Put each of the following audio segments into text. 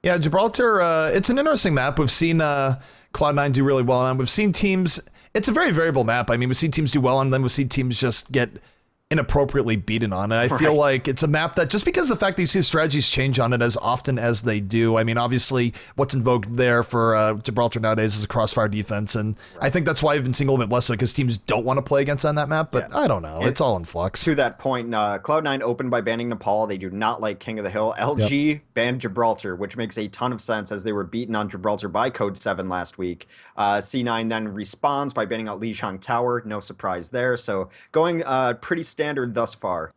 Yeah, Gibraltar, it's an interesting map. We've seen Cloud9 do really well on. We've seen teams, it's a very variable map. I mean, we've seen teams do well on them. We've seen teams just get inappropriately beaten on it. I feel like it's a map that just because of the fact that you see strategies change on it as often as they do. I mean, obviously what's invoked there for Gibraltar nowadays is a crossfire defense. And I think that's why I've been seeing a little bit less of it because teams don't want to play against on that map. But I don't know. It's all in flux. To that point, Cloud9 opened by banning Nepal. They do not like King of the Hill. LG banned Gibraltar, which makes a ton of sense as they were beaten on Gibraltar by Code 7 last week. C9 then responds by banning out Lijiang Tower. No surprise there. So going pretty standard thus far.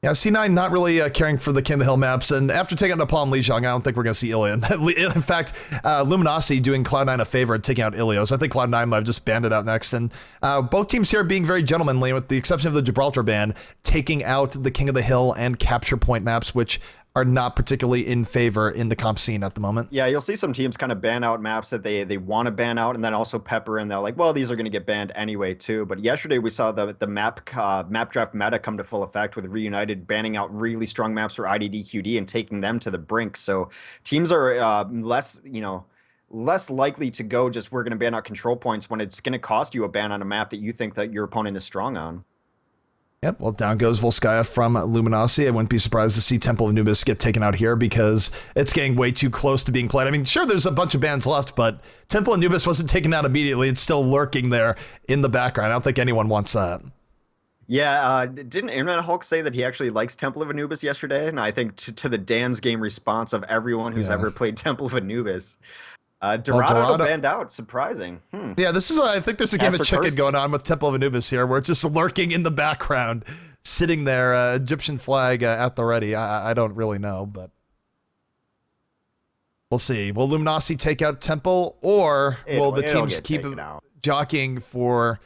Yeah, C9 not really caring for the King of the Hill maps, and after taking out Nepal and Lijiang, I don't think we're going to see Ilion. In fact, Luminosity doing Cloud9 a favor and taking out Ilios. I think Cloud9 might have just banned it out next, and both teams here being very gentlemanly, with the exception of the Gibraltar ban, taking out the King of the Hill and Capture Point maps, which are not particularly in favor in the comp scene at the moment. Yeah, you'll see some teams kind of ban out maps that they want to ban out, and then also pepper in. They're like, well, these are going to get banned anyway too. But yesterday we saw the map draft meta come to full effect with Reunited banning out really strong maps for IDDQD and taking them to the brink. So teams are less likely to go just we're going to ban out control points when it's going to cost you a ban on a map that you think that your opponent is strong on. Yep, well, down goes Volskaya from Luminosity. I wouldn't be surprised to see Temple of Anubis get taken out here because it's getting way too close to being played. I mean, sure, there's a bunch of bans left, but Temple of Anubis wasn't taken out immediately. It's still lurking there in the background. I don't think anyone wants that. Yeah, didn't Internet Hulk say that he actually likes Temple of Anubis yesterday? And I think to the Dan's game response of everyone who's ever played Temple of Anubis. Dorado banned out, surprising. Yeah, this is I think there's a game of chicken going on with Temple of Anubis here, where it's just lurking in the background, sitting there, Egyptian flag at the ready. I don't really know, but we'll see. Will Luminosity take out Temple, or will the teams keep jockeying for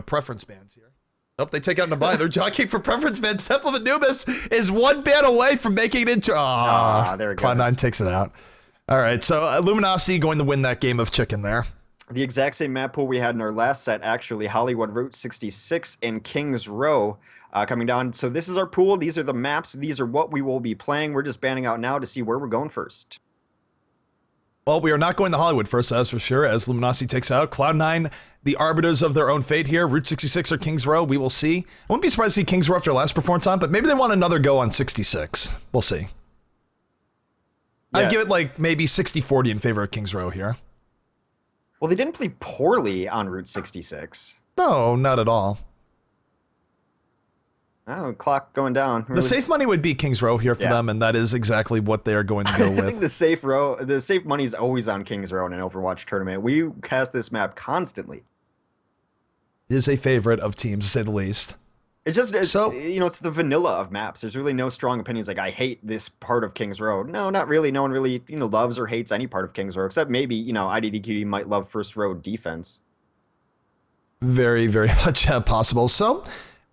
preference bans here? Oh, they take out Nabai. They're jockeying for preference bans. Temple of Anubis is one ban away from making it into. There it goes. Cloud9 takes it out. All right, so Luminosity going to win that game of chicken there. The exact same map pool we had in our last set, actually. Hollywood Route 66 and Kings Row coming down. So this is our pool. These are the maps. These are what we will be playing. We're just banning out now to see where we're going first. Well, we are not going to Hollywood first, that's for sure, as Luminosity takes out Cloud9, the arbiters of their own fate here. Route 66 or Kings Row, we will see. I wouldn't be surprised to see Kings Row after last performance on, but maybe they want another go on 66. We'll see. Yeah. I'd give it like maybe 60-40 in favor of Kings Row here. Well, they didn't play poorly on Route 66. No, not at all. Oh, clock going down. The safe money would be Kings Row here for them, and that is exactly what they are going to go with. I think the safe money is always on Kings Row in an Overwatch tournament. We cast this map constantly. It is a favorite of teams, to say the least. It's the vanilla of maps. There's really no strong opinions like, I hate this part of Kings Row. No, not really. No one really, loves or hates any part of Kings Row, except maybe, IDDQD might love first row defense. Very, very much possible. So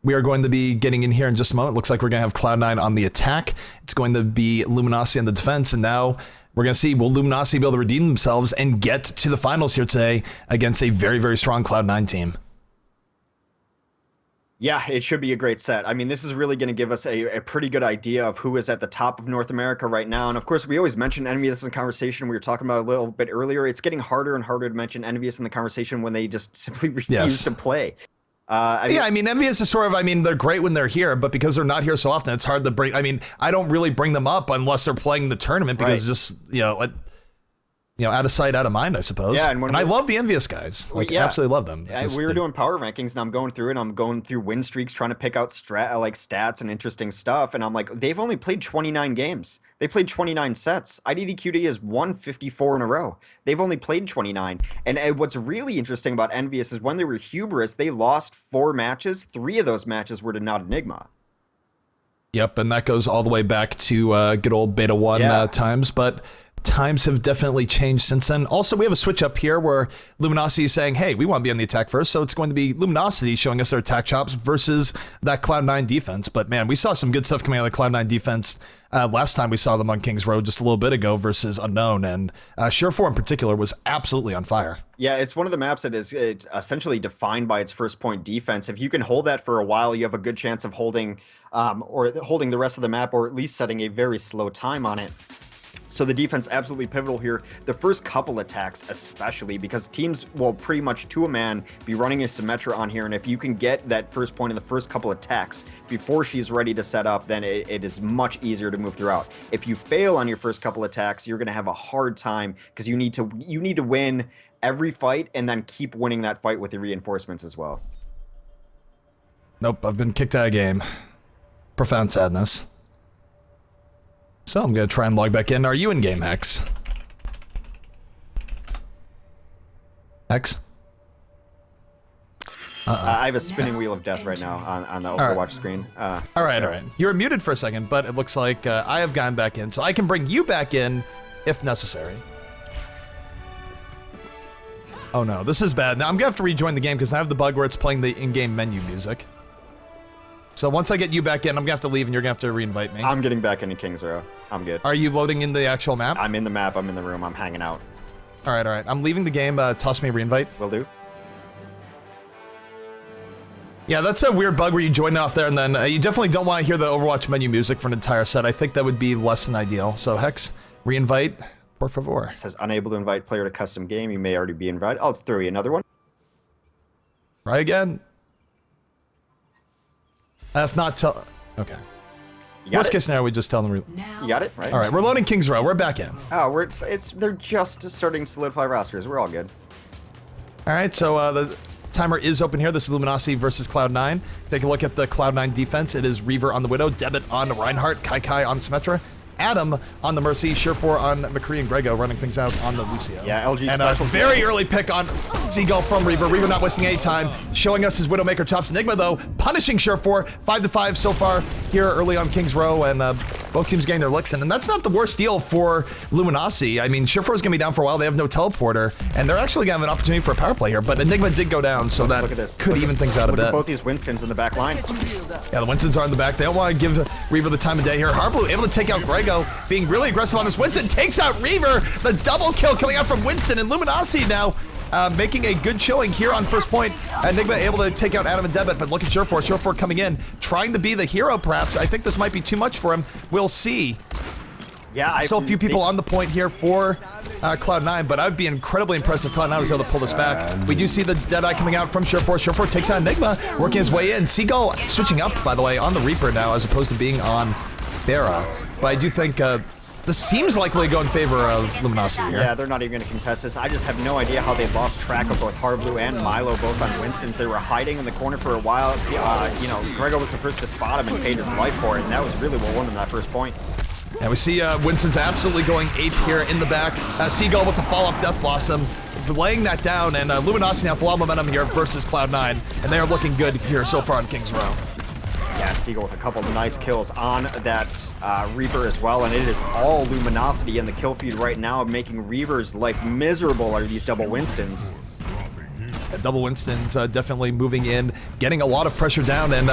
we are going to be getting in here in just a moment. Looks like we're going to have Cloud9 on the attack. It's going to be Luminosity on the defense. And now we're going to see, will Luminosity be able to redeem themselves and get to the finals here today against a very, very strong Cloud9 team? Yeah, it should be a great set. I mean, this is really going to give us a pretty good idea of who is at the top of North America right now. And of course, we always mention Envious in the conversation. We were talking about a little bit earlier. It's getting harder and harder to mention Envious in the conversation when they just simply refuse to play. I mean, Envious is sort of, they're great when they're here, but because they're not here so often, it's hard to bring. I don't really bring them up unless they're playing the tournament because it's just, out of sight, out of mind, I suppose. Yeah, and I love the Envious guys. Absolutely love them. We were doing power rankings, and I'm going through it. And I'm going through win streaks, trying to pick out stats and interesting stuff. And I'm like, they've only played 29 games. They played 29 sets. IDDQD has won 54 in a row. They've only played 29. And what's really interesting about Envious is when they were hubris, they lost 4 matches. 3 of those matches were to Not Enigma. Yep, and that goes all the way back to good old Beta 1 times. But times have definitely changed since then. Also, we have a switch up here where Luminosity is saying, hey, we want to be on the attack first. So it's going to be Luminosity showing us their attack chops versus that Cloud9 defense. But man, we saw some good stuff coming out of the Cloud9 defense last time we saw them on Kings Row just a little bit ago versus Unknown. And Sure4 in particular was absolutely on fire. Yeah, it's one of the maps that is essentially defined by its first point defense. If you can hold that for a while, you have a good chance of holding the rest of the map, or at least setting a very slow time on it. So the defense absolutely pivotal here. The first couple attacks especially, because teams will pretty much to a man be running a Symmetra on here, and if you can get that first point in the first couple attacks before she's ready to set up, then it is much easier to move throughout. If you fail on your first couple attacks, you're going to have a hard time because you need to win every fight and then keep winning that fight with the reinforcements as well. Nope, I've been kicked out of game. Profound sadness. So I'm gonna try and log back in. Are you in game, Hex? Hex? I have a spinning wheel of death right now on the Overwatch screen. All right. You were muted for a second, but it looks like I have gone back in, so I can bring you back in if necessary. Oh no, this is bad. Now I'm gonna have to rejoin the game because I have the bug where it's playing the in-game menu music. So once I get you back in, I'm gonna have to leave and you're gonna have to reinvite me. I'm getting back into King's Row. I'm good. Are you loading in the actual map? I'm in the map. I'm in the room. I'm hanging out. All right. I'm leaving the game. Toss me a reinvite. Will do. Yeah, that's a weird bug where you join off there and then you definitely don't want to hear the Overwatch menu music for an entire set. I think that would be less than ideal. So Hex, reinvite, por favor. It says unable to invite player to custom game. You may already be invited. I'll throw you another one. Try again. If not, tell... Okay. Worst case scenario, we just tell them... You got it? Right? All right, we're loading King's Row. We're back in. Oh, they're just starting to solidify rosters. We're all good. All right, so the timer is open here. This is Luminosity versus Cloud9. Take a look at the Cloud9 defense. It is Reaver on the Widow, Debit on Reinhardt, Kai on Symmetra, Adam on the Mercy, Surefour on McCree and Grego running things out on the Lucio. Yeah, LG and a special. very early pick on Seagull from Reaver. Reaver not wasting any time, showing us his Widowmaker chops. Enigma, though, punishing Surefour. 5-5 so far here early on King's Row, and both teams getting their licks in. And that's not the worst deal for Luminosity. I mean, Surefour's going to be down for a while. They have no teleporter, and they're actually going to have an opportunity for a power play here. But Enigma did go down, so that could even things out a bit. Look at both these Winstons in the back line. Yeah, the Winstons are in the back. They don't want to give Reaver the time of day here. Harblue able to take out Grego, being really aggressive on this. Winston takes out Reaver. The double kill coming out from Winston, and Luminosity now making a good showing here on first point. Enigma able to take out Adam and Debit, but look at Surefour. Surefour coming in, trying to be the hero perhaps. I think this might be too much for him. We'll see. Yeah, Still a few people on the point here for Cloud9, but I would be incredibly impressed if Cloud9 was able to pull this back. We do see the Deadeye coming out from Surefour. Surefour takes out Enigma, working his way in. Seagull switching up, by the way, on the Reaper now as opposed to being on Bera. But I do think this seems likely to go in favor of Luminosity here. Yeah, they're not even going to contest this. I just have no idea how they lost track of both Harblue and Milo, both on Winston's. They were hiding in the corner for a while. You know, Grego was the first to spot him and paid his life for it, and that was really what won them that first point. And we see Winston's absolutely going ape here in the back. Seagull with the follow-up Death Blossom, laying that down, and Luminosity now full of momentum here versus Cloud9, and they are looking good here so far in King's Row. Yeah, Seagull with a couple of nice kills on that Reaper as well, and it is all Luminosity in the kill feed right now, making Reaver's life miserable are these double Winstons. Double Winston's definitely moving in, getting a lot of pressure down, and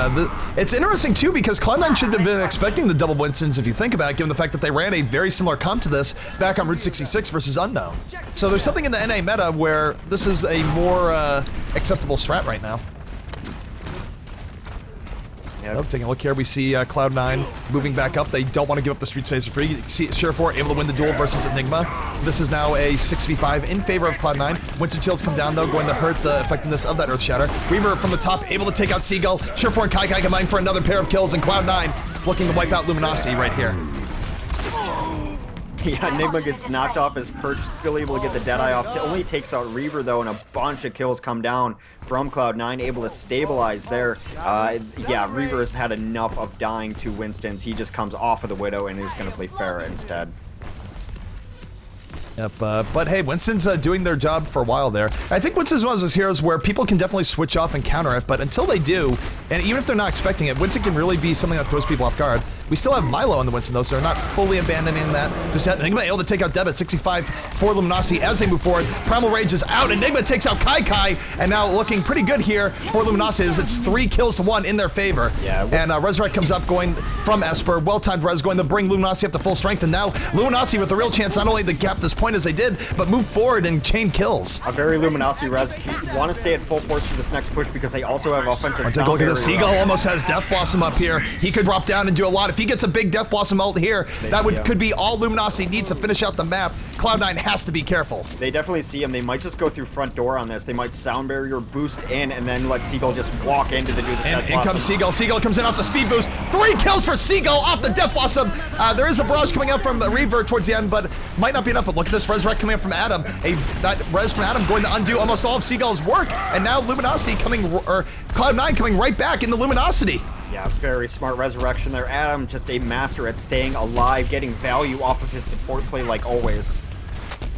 it's interesting too because Cloud9 should have been expecting the double Winstons if you think about it, given the fact that they ran a very similar comp to this back on Route 66 versus Unknown. So there's something in the NA meta where this is a more acceptable strat right now. Yep. Oh, taking a look here, we see Cloud9 moving back up. They don't want to give up the street space for free. You see Surefour able to win the duel versus Enigma. This is now a 6v5 in favor of Cloud9. Winston Shields come down, though, going to hurt the effectiveness of that Earth Shatter. Reaver from the top, able to take out Seagull. Surefour and Kai combine for another pair of kills, and Cloud9 looking to wipe out Luminosity right here. Yeah, Enigma gets knocked off his perch, still able to get the Deadeye off. Only takes out Reaver, though, and a bunch of kills come down from Cloud9, able to stabilize there. Yeah, Reaver has had enough of dying to Winston's. He just comes off of the Widow and is going to play Pharah instead. Yep, but hey, Winston's doing their job for a while there. I think Winston's one of those heroes where people can definitely switch off and counter it, but until they do, and even if they're not expecting it, Winston can really be something that throws people off guard. We still have Milo on the Winston, though, so they're not fully abandoning that. Just had Enigma able to take out Debit, 65 for Luminosity as they move forward. Primal Rage is out. Enigma takes out Kai, and now looking pretty good here for Luminosity as it's 3 kills to 1 in their favor. Yeah. And Resurrect comes up going from Esper. Well-timed Res going to bring Luminosity up to full strength, and now Luminosity with a real chance not only to gap this point as they did, but move forward and chain kills. A very Luminosity Res. Want to stay at full force for this next push because they also have offensive sound. Take a look at this. Seagull almost has Death Blossom up here. He could drop down and do a lot if he gets a big Death Blossom ult here, that could be all Luminosity needs to finish out the map. Cloud9 has to be careful. They definitely see him. They might just go through front door on this. They might sound barrier boost in and then let Seagull just walk into the Death Blossom. In comes Seagull. Seagull comes in off the speed boost. 3 kills for Seagull off the Death Blossom. There is a barrage coming up from Reaver towards the end, but might not be enough. But look at this resurrect coming up from Adam. That res from Adam going to undo almost all of Seagull's work. And now Luminosity coming, or Cloud9 coming right back in the Luminosity. Yeah, very smart resurrection there. Adam, just a master at staying alive, getting value off of his support play like always.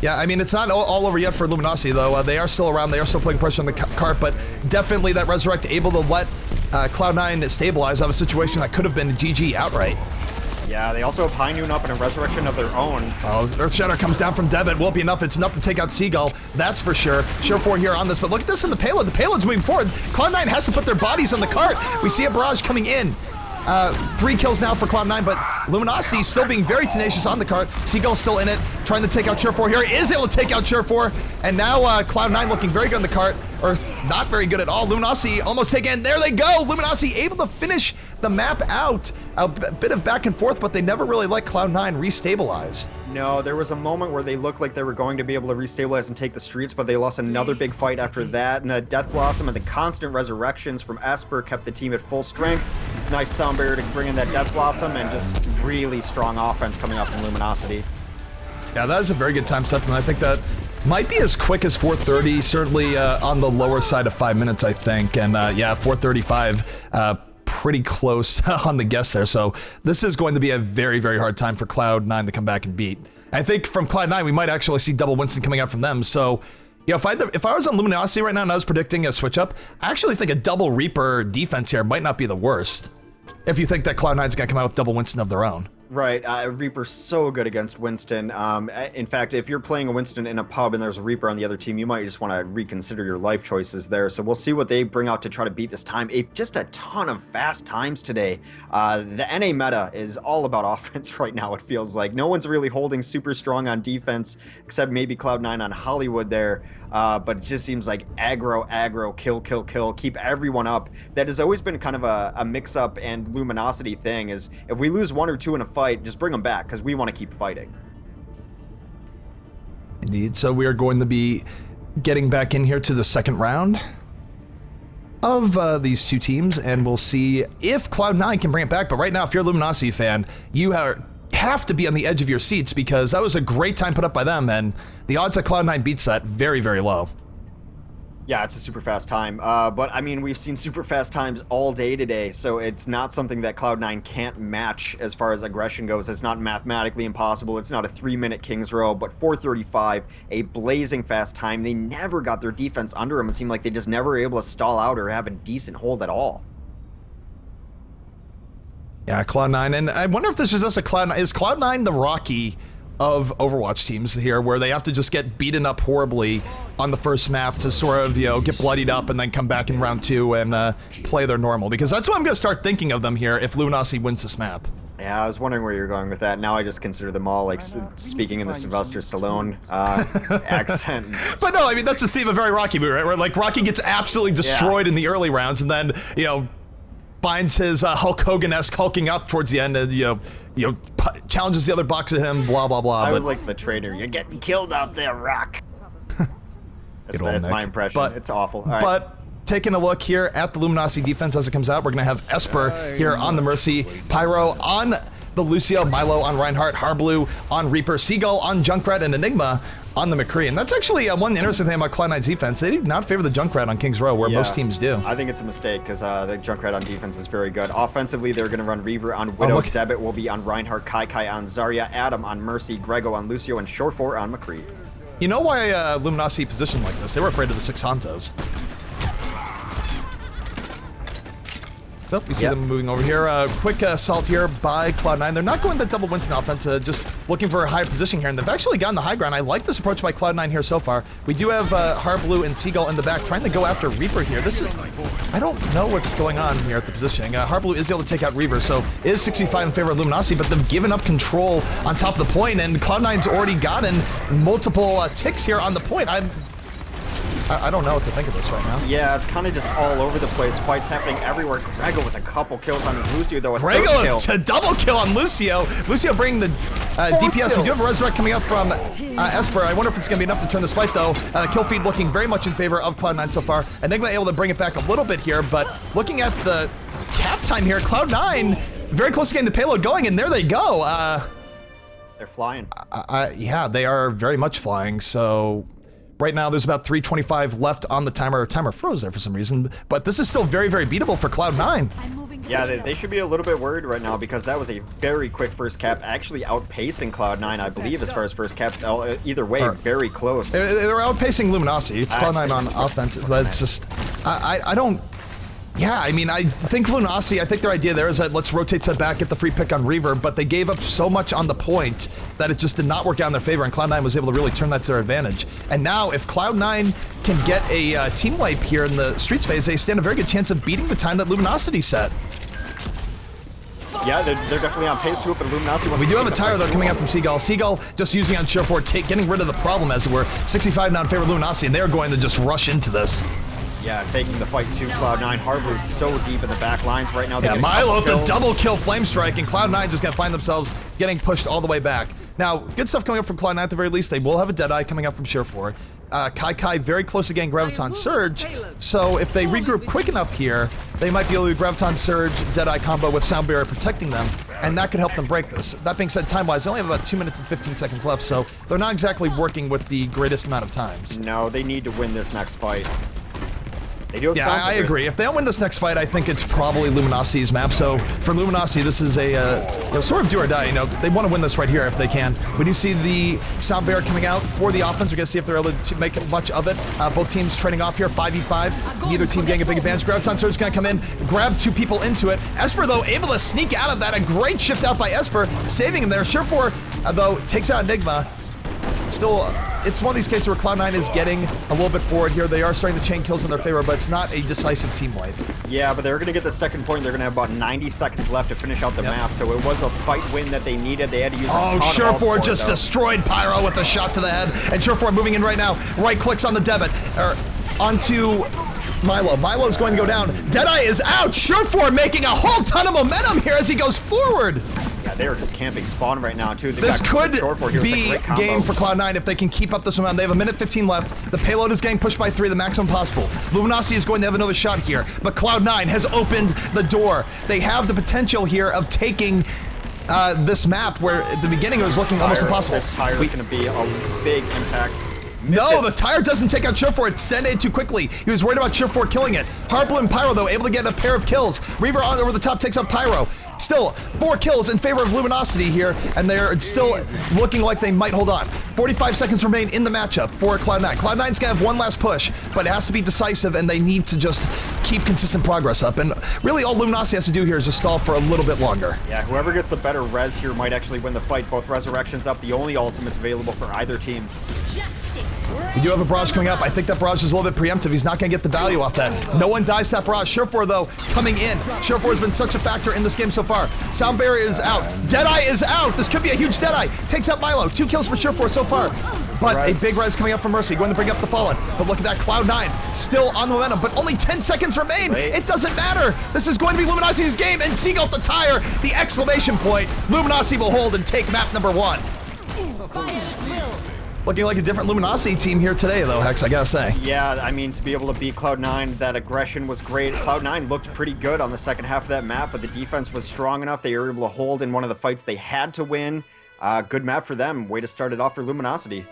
Yeah, I mean, it's not all over yet for Luminosity, though. They are still around. They are still putting pressure on the cart, but definitely that Resurrect able to let Cloud9 stabilize out of a situation that could have been GG outright. Yeah, they also have High Noon up in a resurrection of their own. Oh, Earthshatter comes down from Debit. Won't be enough. It's enough to take out Seagull. That's for sure. Sure4 here on this, but look at this in the payload. The payload's moving forward. Cloud9 has to put their bodies on the cart. We see a barrage coming in. 3 kills now for Cloud9, but Luminosity still being very tenacious on the cart. Seagull still in it, trying to take out Sure4 here. Is able to take out Sure4, and now Cloud9 looking very good on the cart, or not very good at all. Luminosity almost taken. There they go. Luminosity able to finish the map out. A bit of back and forth, but they never really let Cloud9 restabilize. No, there was a moment where they looked like they were going to be able to restabilize and take the streets, but they lost another big fight after that. And the Death Blossom and the constant resurrections from Esper kept the team at full strength. Nice sound barrier to bring in that Death Blossom, and just really strong offense coming up from Luminosity. Yeah, that is a very good time stuff, and I think that might be as quick as 4:30, certainly on the lower side of 5 minutes, I think. And yeah, 4:35, pretty close on the guess there. So this is going to be a very, very hard time for Cloud9 to come back and beat. I think from Cloud9, we might actually see double Winston coming out from them. So yeah, if I was on Luminosity right now and I was predicting a switch up, I actually think a double Reaper defense here might not be the worst. If you think that Cloud9's gonna come out with double Winston of their own. Right, Reaper's so good against Winston. In fact, if you're playing a Winston in a pub and there's a Reaper on the other team, you might just want to reconsider your life choices there. So we'll see what they bring out to try to beat this time. Just a ton of fast times today. The NA meta is all about offense right now, it feels like. No one's really holding super strong on defense, except maybe Cloud9 on Hollywood there. But it just seems like aggro, kill, keep everyone up. That has always been kind of a mix-up and Luminosity thing, is if we lose 1 or 2 in a fight, just bring them back, because we want to keep fighting. Indeed. So we are going to be getting back in here to the second round of these 2 teams, and we'll see if Cloud9 can bring it back. But right now, if you're a Luminosity fan, you have to be on the edge of your seats, because that was a great time put up by them, and the odds that Cloud9 beats that very, very low. Yeah, it's a super fast time, but I mean, we've seen super fast times all day today, so it's not something that Cloud9 can't match as far as aggression goes. It's not mathematically impossible. It's not a 3-minute King's Row, but 4:35, a blazing fast time. They never got their defense under them. It seemed like they just never were able to stall out or have a decent hold at all. Yeah, Cloud9, and I wonder if this is just a Cloud9. Is Cloud9 the Rocky of Overwatch teams here, where they have to just get beaten up horribly on the first map to sort of, get bloodied up and then come back in round 2 and play their normal? Because that's what I'm going to start thinking of them here if Luminosity wins this map. Yeah, I was wondering where you're going with that. Now I just consider them all like speaking in the Sylvester Stallone accent. But no, I mean, that's the theme of every Rocky movie, right? Where like Rocky gets absolutely destroyed in the early rounds, and then, finds his Hulk Hogan-esque hulking up towards the end, and challenges the other box at him, blah blah blah. I was like the traitor. You're getting killed out there, Rock. That's my impression. But it's awful. All right. But taking a look here at the Luminosity defense as it comes out, we're gonna have Esper here on the Mercy, Pyro on the Lucio, Milo on Reinhardt, Harblue on Reaper, Seagull on Junkrat, and Enigma on the McCree. And that's actually one interesting thing about Cloud9's defense. They do not favor the Junkrat on King's Row, where most teams do. I think it's a mistake, because the Junkrat on defense is very good. Offensively, they're going to run Reaver on Widow, Debit will be on Reinhardt, Kai on Zarya, Adam on Mercy, Grego on Lucio, and Sure4 on McCree. You know why Luminosity positioned like this? They were afraid of the 6 Hantos. So we see them moving over here. Quick assault here by Cloud9. They're not going the double Winston offense, just looking for a higher position here, and they've actually gotten the high ground. I like this approach by Cloud9 here so far. We do have Harblue and Seagull in the back trying to go after Reaper here. I don't know what's going on here at the positioning. Harblue is able to take out Reaver, so it is 65 in favor of Luminosity, but they've given up control on top of the point, and Cloud9's already gotten multiple ticks here on the point. I don't know what to think of this right now. Yeah, it's kind of just all over the place. Fights happening everywhere. Grego with a couple kills on his Lucio, though. Grego to double kill on Lucio. Lucio bringing the DPS. We do have a resurrect coming up from Esper. I wonder if it's going to be enough to turn this fight, though. Kill feed looking very much in favor of Cloud9 so far. Enigma able to bring it back a little bit here, but looking at the cap time here, Cloud9 very close to getting the payload going, and there they go. They're flying. Yeah, they are very much flying. So right now there's about 3:25 left on the timer. Timer froze there for some reason, but this is still very, very beatable for Cloud9. Yeah, they should be a little bit worried right now because that was a very quick first cap, actually outpacing Cloud9, I believe, as far as first caps. Either way, very close. They're outpacing Luminosity. It's Cloud9 on offense, but it's just, I don't. Yeah, I mean, I think Luminosity, I think their idea there is that let's rotate to back, get the free pick on Reaver, but they gave up so much on the point that it just did not work out in their favor, and Cloud9 was able to really turn that to their advantage. And now, if Cloud9 can get a team wipe here in the Streets phase, they stand a very good chance of beating the time that Luminosity set. Yeah, they're definitely on pace to it, but Luminosity wants We to do have a take tire, though, fight coming out from Seagull. Seagull just using on Sure4, getting rid of the problem, as it were. 65 now in favor of Luminosity, and they're going to just rush into this. Yeah, taking the fight to Cloud9. Harblu's so deep in the back lines right now. Yeah, Milo with the double kill flame strike, and Cloud9 just gonna find themselves getting pushed all the way back. Now, good stuff coming up from Cloud9 at the very least. They will have a Deadeye coming up from Sure4. Kai very close to getting Graviton Surge, so if they regroup quick enough here, they might be able to do Graviton Surge, Deadeye combo with Sound Barrier protecting them, and that could help them break this. That being said, time-wise, they only have about 2 minutes and 15 seconds left, so they're not exactly working with the greatest amount of times. No, they need to win this next fight. They do have I agree. If they don't win this next fight, I think it's probably Luminosity's map. So for Luminosity, this is a sort of do or die. You know, they want to win this right here if they can. We do see the Sound Bear coming out for the offense. We're going to see if they're able to make much of it. Both teams trading off here, 5v5. Neither team getting a big advantage. Graviton Surge is going to come in, grab 2 people into it. Esper, though, able to sneak out of that. A great shift out by Esper, saving him there. Sure4, though, takes out Enigma. Still, it's one of these cases where Cloud9 is getting a little bit forward here. They are starting to chain kills in their favor, but it's not a decisive team wipe. Yeah, but they're going to get the second point. They're going to have about 90 seconds left to finish out the map, so it was a fight win that they needed. They had to use a ton of Sure4 just destroyed Pyro with a shot to the head, and Sure4 moving in right now. Right clicks on the debit, or onto Milo. Milo's going to go down. Deadeye is out. Sure4 making a whole ton of momentum here as he goes forward. Yeah, they are just camping spawn right now, too. This could be game for Cloud9 if they can keep up this momentum. They have 1:15 left. The payload is getting pushed by 3, the maximum possible. Luminosity is going to have another shot here, but Cloud9 has opened the door. They have the potential here of taking this map where at the beginning it was looking almost impossible. This tire is going to be a big impact. No, the tire doesn't take out Sure4. It extended too quickly. He was worried about Sure4 killing it. Harblu and Pyro, though, able to get a pair of kills. Reaver on over the top takes out Pyro. Still, 4 kills in favor of Luminosity here, and they're still looking like they might hold on. 45 seconds remain in the matchup for Cloud9. Cloud9's gonna have one last push, but it has to be decisive, and they need to just keep consistent progress up. And really, all Luminosity has to do here is just stall for a little bit longer. Yeah, whoever gets the better res here might actually win the fight. Both resurrections up, the only ultimates available for either team. We do have a barrage coming up. I think that barrage is a little bit preemptive. He's not going to get the value off that. No one dies to that barrage. Sure4, though, coming in. Sure4 has been such a factor in this game so far. Sound Barrier is out. Deadeye is out. This could be a huge Deadeye. Takes out Milo. 2 kills for Sure4 so far. But a big res coming up from Mercy, going to bring up the Fallen. But look at that, Cloud9 still on the momentum, but only 10 seconds remain. It doesn't matter. This is going to be Luminosity's game, and Seagull the tire, the exclamation point. Luminosity will hold and take map number 1. Looking like a different Luminosity team here today, though, Hex, I gotta say. Yeah, I mean, to be able to beat Cloud9, that aggression was great. Cloud9 looked pretty good on the second half of that map, but the defense was strong enough. They were able to hold in one of the fights they had to win. Good map for them. Way to start it off for Luminosity.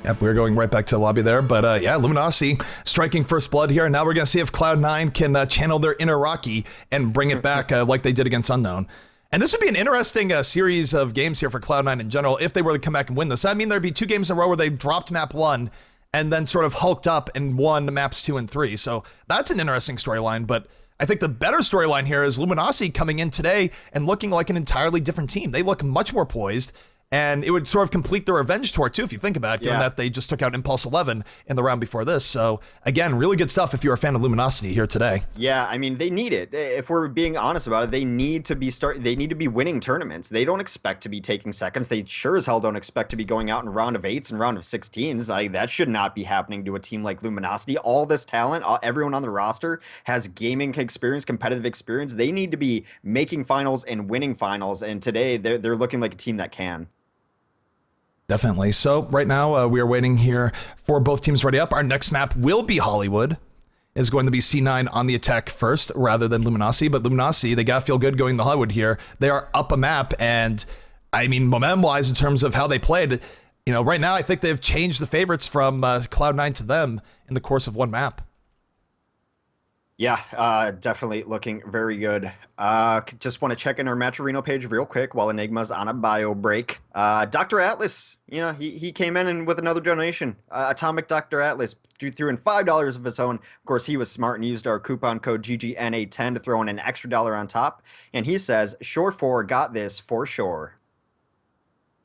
Yep, we're going right back to the lobby there, but yeah, Luminosity striking first blood here. Now we're gonna see if Cloud9 can channel their inner Rocky and bring it back like they did against Unknown. And this would be an interesting series of games here for Cloud9 in general if they were to come back and win this. I mean, there'd be 2 games in a row where they dropped map 1 and then sort of hulked up and won maps 2 and 3. So that's an interesting storyline, but I think the better storyline here is Luminosity coming in today and looking like an entirely different team. They look much more poised, And it would sort of complete the revenge tour, too, if you think about it, given that they just took out Impulse 11 in the round before this. So, again, really good stuff if you're a fan of Luminosity here today. Yeah, I mean, they need it. If we're being honest about it, they need to be winning tournaments. They don't expect to be taking seconds. They sure as hell don't expect to be going out in round of 8s and round of 16s. Like, that should not be happening to a team like Luminosity. All this talent, everyone on the roster has gaming experience, competitive experience. They need to be making finals and winning finals. And today, they're looking like a team that can. Definitely. So right now we are waiting here for both teams ready up. Our next map will be Hollywood. Is going to be C9 on the attack first rather than Luminosity. But Luminosity, they got to feel good going to Hollywood here. They are up a map. And I mean, momentum-wise, in terms of how they played, you know, right now I think they've changed the favorites from Cloud9 to them in the course of one map. Yeah, definitely looking very good. Just want to check in our Matcherino page real quick while Enigma's on a bio break. Dr. Atlas, you know, he came in and with another donation. Atomic Dr. Atlas threw in $5 of his own. Of course, he was smart and used our coupon code GGNA10 to throw in an extra dollar on top. And he says, Shore4 got this for sure.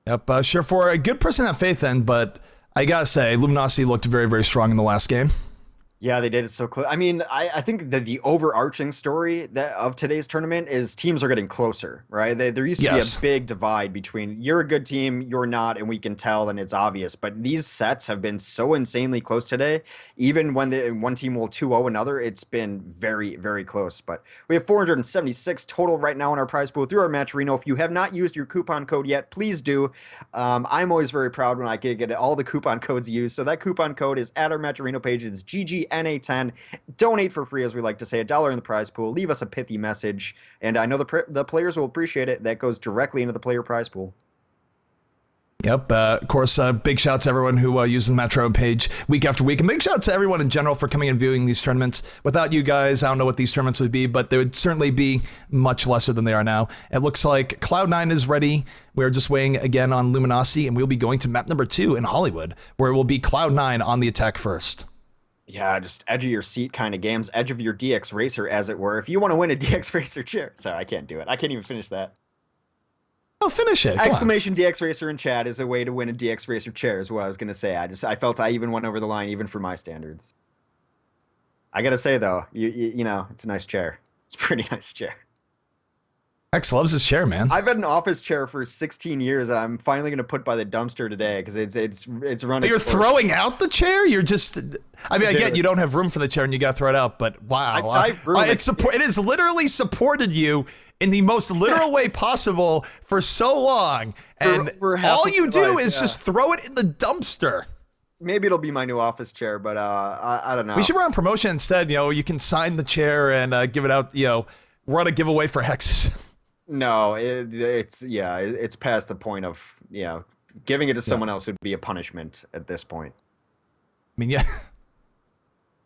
Yep, Shore4, a good person to have faith in, but I gotta say, Luminosity looked very, very strong in the last game. Yeah, they did it so close. I mean, I think that the overarching story of today's tournament is teams are getting closer, right? There used to be a big divide between you're a good team, you're not, and we can tell, and it's obvious. But these sets have been so insanely close today. Even when one team will 2-0 another, it's been very, very close. But we have 476 total right now in our prize pool through our Matcherino. If you have not used your coupon code yet, please do. I'm always very proud when I get all the coupon codes used. So that coupon code is at our Matcherino page. It's GGNA10. Donate for free, as we like to say, $1 in the prize pool. Leave us a pithy message, and I know the players will appreciate it. That goes directly into the player prize pool. Yep. Of course, big shouts to everyone who uses the Metro page week after week. And big shouts to everyone in general for coming and viewing these tournaments. Without you guys, I don't know what these tournaments would be, but they would certainly be much lesser than they are now. It looks like Cloud9 is ready. We're just waiting again on Luminosity, and we'll be going to map number 2 in Hollywood, where it will be Cloud9 on the attack first. Yeah, just edge of your seat kind of games, edge of your DX Racer, as it were. If you want to win a DX Racer chair. Sorry, I can't do it. I can't even finish that. Oh, finish it. Exclamation DX Racer in chat is a way to win a DX Racer chair, is what I was going to say. I felt I even went over the line, even for my standards. I got to say, though, you know, it's a nice chair. It's a pretty nice chair. X loves his chair, man. I've had an office chair for 16 years, and I'm finally going to put by the dumpster today because it's run. You're throwing out the chair? You're just. I mean, I get you don't have room for the chair and you got to throw it out, but wow, it has literally supported you in the most literal way possible for so long, and for all you do is just throw it in the dumpster. Maybe it'll be my new office chair, but I don't know. We should run promotion instead. You know, you can sign the chair and give it out. You know, run a giveaway for Hexes. No, it's past the point of, giving it to someone else would be a punishment at this point. I mean, yeah.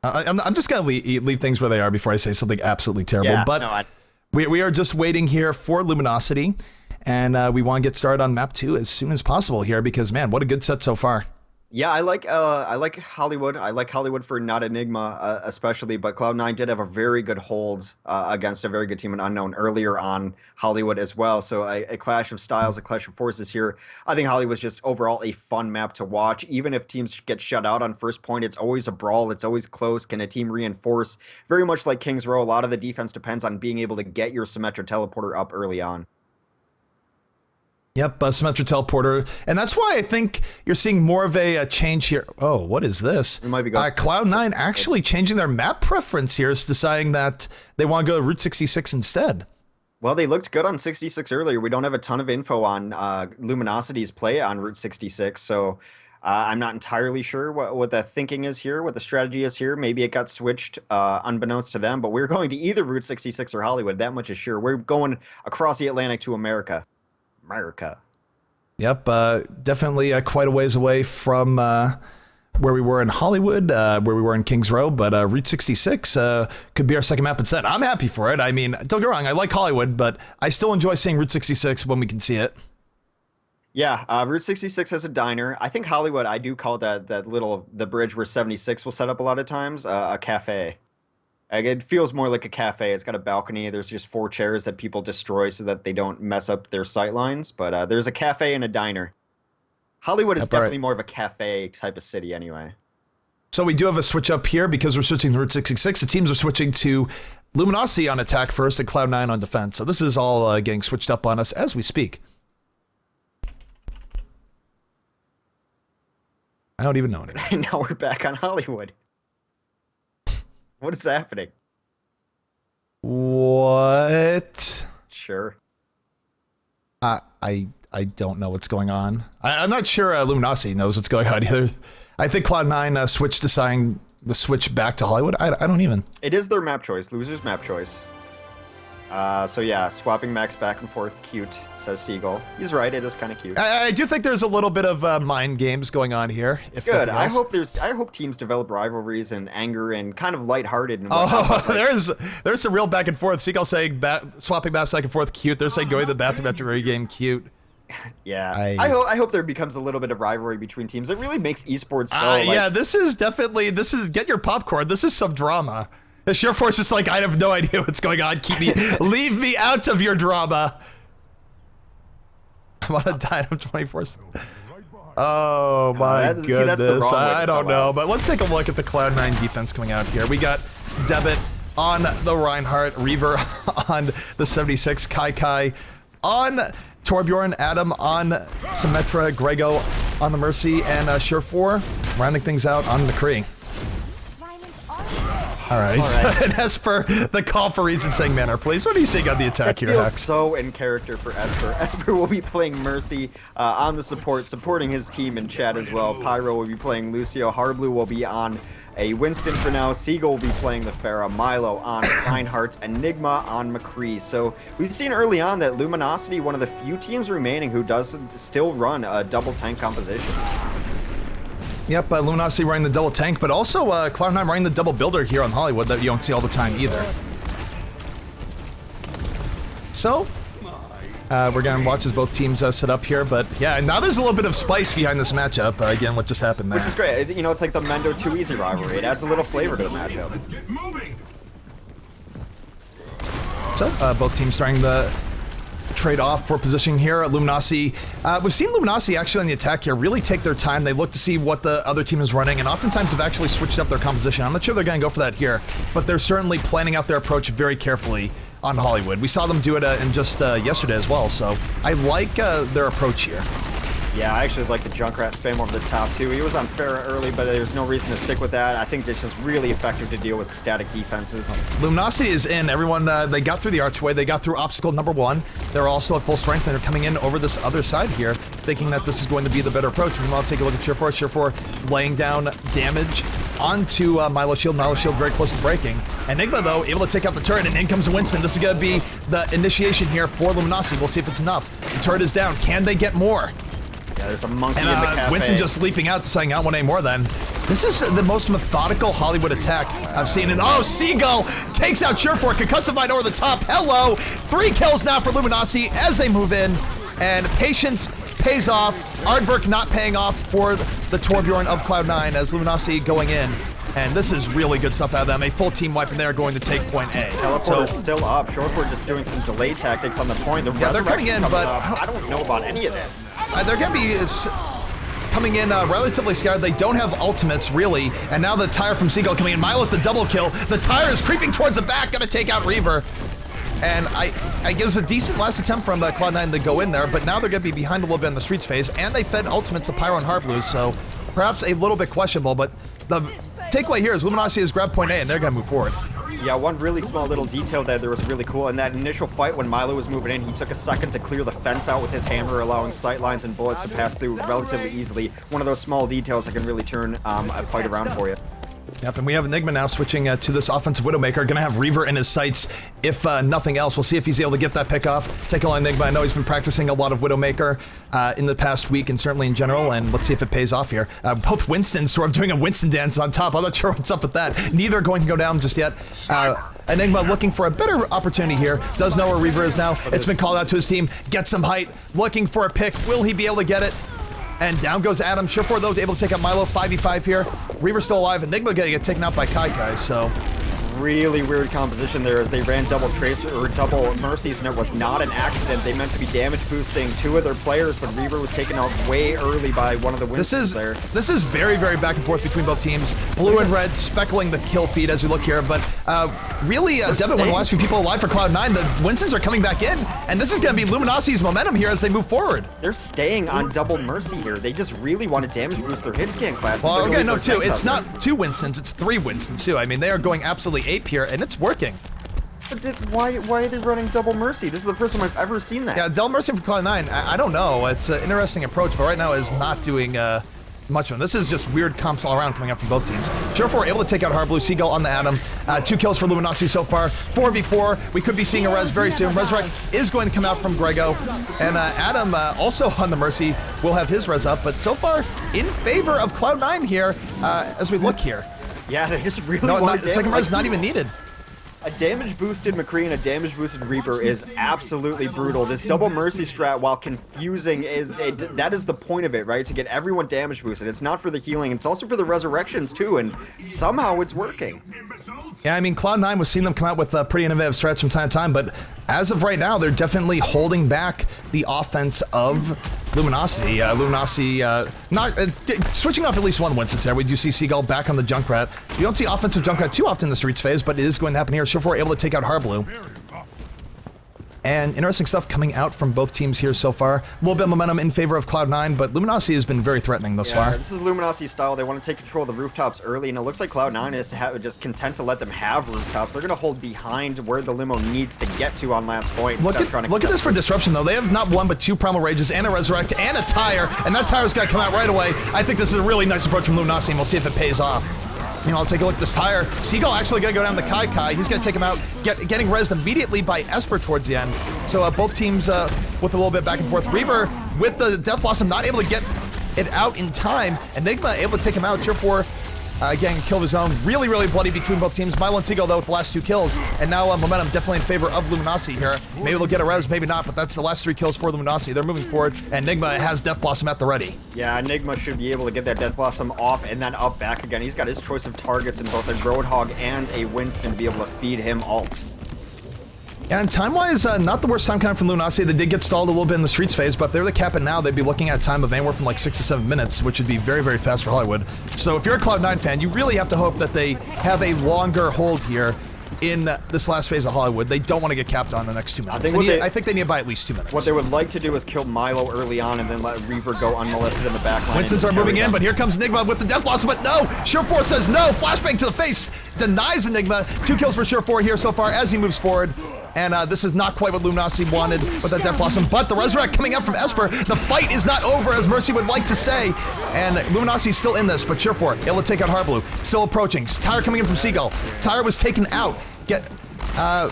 I'm just going to leave things where they are before I say something absolutely terrible. Yeah, but no, we are just waiting here for Luminosity, and we want to get started on map 2 as soon as possible here because, man, what a good set so far. Yeah, I like Hollywood. I like Hollywood for not Enigma, especially. But Cloud9 did have a very good holds against a very good team in Unknown earlier on Hollywood as well. So a clash of styles, a clash of forces here. I think Hollywood's just overall a fun map to watch. Even if teams get shut out on first point, it's always a brawl. It's always close. Can a team reinforce? Very much like Kings Row, a lot of the defense depends on being able to get your Symmetra teleporter up early on. Yep, Symmetra teleporter, and that's why I think you're seeing more of a change here. Oh, what is this? We might be going Cloud9 actually changing their map preference here, is deciding that they want to go to Route 66 instead. Well, they looked good on 66 earlier. We don't have a ton of info on Luminosity's play on Route 66, so I'm not entirely sure what the thinking is here, what the strategy is here. Maybe it got switched unbeknownst to them, but we're going to either Route 66 or Hollywood. That much is sure. We're going across the Atlantic to America. Yep, definitely quite a ways away from where we were in Hollywood, where we were in Kings Row, but Route 66 could be our second map instead. I'm happy for it. I mean, don't get me wrong, I like Hollywood, but I still enjoy seeing Route 66 when we can see it. Yeah, Route 66 has a diner. I think Hollywood, I do call the bridge where 76 will set up a lot of times, a cafe. Like, it feels more like a cafe. It's got a balcony. There's just 4 chairs that people destroy so that they don't mess up their sight lines. But there's a cafe and a diner. Hollywood is Yep, all right. definitely more of a cafe type of city anyway. So we do have a switch up here because we're switching to Route 66. The teams are switching to Luminosity on attack first and Cloud9 on defense. So this is all getting switched up on us as we speak. I don't even know anymore. And now we're back on Hollywood. What is happening? What? Sure. I don't know what's going on. I'm not sure Luminosity knows what's going on either. I think Cloud9 switched deciding the switch back to Hollywood. I don't even. It is their map choice. Loser's map choice. So yeah, swapping maps back and forth, cute, says Seagull. He's right, it is kind of cute. I do think there's a little bit of mind games going on here. If Good. nothing else. I hope teams develop rivalries and anger and kind of lighthearted. And Oh, there's some real back and forth. Seagull saying swapping maps back and forth, cute. They're saying going to the bathroom after every game, cute. Yeah, I hope there becomes a little bit of rivalry between teams. It really makes esports go. Yeah, this is get your popcorn. This is some drama. The Sheer Force is like, I have no idea what's going on. Leave me out of your drama. I'm on a Dynam 24. Oh my goodness. See, that's the wrong way to I don't sell know, out. but let's take a look at the Cloud9 defense coming out here. We got Debit on the Reinhardt, Reaver on the 76, Kai on Torbjorn, Adam on Symmetra, Grego on the Mercy, and Sure4 rounding things out on McCree. All right. And as for the call for reason saying manner, please. What are you seeing on the attack It here, feels Hex? so in character for Esper. Esper will be playing Mercy on the supporting his team in chat as well. Pyro will be playing Lucio. Harblue will be on a Winston for now. Seagull will be playing the Pharah. Milo on Reinhardt. Enigma on McCree. So we've seen early on that Luminosity, one of the few teams remaining who does still run a double tank composition. Yep, Luminosity running the double tank, but also Cloud9 running the double builder here on Hollywood that you don't see all the time either. So, we're going to watch as both teams set up here, but yeah, now there's a little bit of spice behind this matchup, again, what just happened there. Which is great. You know, it's like the Mendo 2 Easy rivalry. It adds a little flavor to the matchup. So, both teams starting the trade off for positioning here. Luminosity, we've seen Luminosity actually on the attack here really take their time. They look to see what the other team is running, and oftentimes have actually switched up their composition. I'm not sure they're going to go for that here, but they're certainly planning out their approach very carefully on Hollywood. We saw them do it in just yesterday as well, so I like their approach here. Yeah, I actually like the Junkrat spam over the top too. He was on Pharah early, but there's no reason to stick with that. I think it's just really effective to deal with static defenses. Luminosity is in. Everyone, they got through the archway. They got through obstacle number 1. They're also at full strength, and they're coming in over this other side here, thinking that this is going to be the better approach. Meanwhile, take a look at Sure4. Sure4 laying down damage onto Milo Shield. Milo Shield very close to breaking. Enigma, though, able to take out the turret, and in comes Winston. This is going to be the initiation here for Luminosity. We'll see if it's enough. The turret is down. Can they get more? Yeah, there's a monkey in the And cafe. Winston just leaping out, saying, I want any more then. This is the most methodical Hollywood attack I've seen. And oh, Seagull takes out Sure4. Concussive Mine over the top. Hello. 3 kills now for Luminosity as they move in. And patience pays off. Aardvark not paying off for the Torbjorn of Cloud9 as Luminosity going in. And this is really good stuff out of them. A full team wipe, and they're going to take point A. Teleporter is still up. Sure4 just doing some delay tactics on the point. The Yeah, they're coming in, comes but up. I don't know about any of this. they're going to be coming in relatively scared. They don't have ultimates, really. And now the tire from Seagull coming in. Milo with the double kill. The tire is creeping towards the back. Going to take out Reaver. And it was a decent last attempt from Cloud9 to go in there, but now they're going to be behind a little bit in the streets phase. And they fed ultimates to Pyro and Harblue, so perhaps a little bit questionable. But the takeaway here is Luminosity has grabbed point A, and they're going to move forward. Yeah, one really small little detail that was really cool. In that initial fight when Milo was moving in, he took a second to clear the fence out with his hammer, allowing sightlines and bullets to pass through relatively easily. One of those small details that can really turn a fight around for you. Yep, and we have Enigma now switching to this offensive Widowmaker. Going to have Reaver in his sights, if nothing else. We'll see if he's able to get that pick off. Take a look at Enigma. I know he's been practicing a lot of Widowmaker in the past week, and certainly in general, and let's see if it pays off here. Both Winstons sort of doing a Winston dance on top. I'm not sure what's up with that. Neither are going to go down just yet. Enigma looking for a better opportunity here. Does know where Reaver is now. It's been called out to his team. Gets some height. Looking for a pick. Will he be able to get it? And down goes Adam. Sure4, though, able to take out Milo. 5v5 here. Reaver still alive. Enigma getting get taken out by Kai, so really weird composition there as they ran double tracer or double mercies, and it was not an accident. They meant to be damage boosting 2 of their players, but Reaver was taken out way early by one of the Winstons there. This is very, very back and forth between both teams. Blue and red speckling the kill feed as we look here, but really, Devin, one of the last few people alive for Cloud9, the Winstons are coming back in, and this is going to be Luminosity's momentum here as they move forward. They're staying on double mercy here. They just really want to damage boost their hit scan classes. Well, okay, no, too. It's not 2 Winstons, it's 3 Winstons, too. I mean, they are going absolutely ape here, and it's working. But why are they running double mercy? This is the first time I've ever seen that. Yeah, double mercy for Cloud9, I don't know. It's an interesting approach, but right now is not doing much of it. This is just weird comps all around coming up from both teams. Surefour able to take out Hard Blue, Seagull on the Atom. 2 kills for Luminosity so far. 4v4. We could be seeing a res very soon. Resurrect is going to come out from Grego. And Adam also on the Mercy will have his res up, but so far in favor of Cloud9 here as we look here. Yeah, they just really want the second res is not even needed. A damage boosted McCree and a damage boosted Reaper is absolutely brutal. This double mercy strat, while confusing, that is the point of it, right? To get everyone damage boosted. It's not for the healing, it's also for the resurrections too, and somehow it's working. Yeah, I mean, Cloud9, we've seen them come out with pretty innovative strats from time to time, but as of right now, they're definitely holding back the offense of Luminosity. Luminosity switching off at least one Winston there. We do see Seagull back on the Junkrat. You don't see offensive Junkrat too often in the Streets phase, but it is going to happen here. Surefour able to take out Hard Blue. And interesting stuff coming out from both teams here so far. A little bit of momentum in favor of Cloud9, but Luminosity has been very threatening thus far. This is Luminosity style. They want to take control of the rooftops early, and it looks like Cloud9 is just content to let them have rooftops. They're going to hold behind where the limo needs to get to on last point. Look at this for disruption, though. They have not one but 2 Primal Rages and a Resurrect and a Tire, and that Tire's got to come out right away. I think this is a really nice approach from Luminosity, and we'll see if it pays off. You know, I'll take a look at this Tire. Seagull actually going to go down the Kai Kai. He's going to take him out, getting rezzed immediately by Esper towards the end. So both teams with a little bit back and forth. Reaver with the Death Blossom not able to get it out in time. Enigma able to take him out. Surefour getting a kill of his own. Really, really bloody between both teams. Milo and Seagull, though, with the last 2 kills. And now momentum definitely in favor of Luminosity here. Maybe they'll get a res, maybe not, but that's the last 3 kills for Luminosity. They're moving forward, and Enigma has Death Blossom at the ready. Yeah, Enigma should be able to get that Death Blossom off and then up back again. He's got his choice of targets in both a Roadhog and a Winston to be able to feed him ult. Yeah, and time-wise, not the worst time coming from Luminosity. They did get stalled a little bit in the Streets phase, but if they were to cap it now, they'd be looking at a time of anywhere from like 6 to 7 minutes, which would be very, very fast for Hollywood. So if you're a Cloud9 fan, you really have to hope that they have a longer hold here in this last phase of Hollywood. They don't want to get capped on the next 2 minutes. I think they need to buy at least 2 minutes. What they would like to do is kill Milo early on and then let Reaver go unmolested in the back line. Winstons are moving in, but here comes Enigma with the Death Blossom, but no! Surefour says no! Flashbang to the face! Denies Enigma. 2 kills for Surefour here so far as he moves forward. And this is not quite what Luminosity wanted with that Death Blossom, but the Resurrect coming up from Esper. The fight is not over, as Mercy would like to say. And Luminosity's still in this, but Surefour able to take out Hard Blue. Still approaching. Tire coming in from Seagull. Tire was taken out.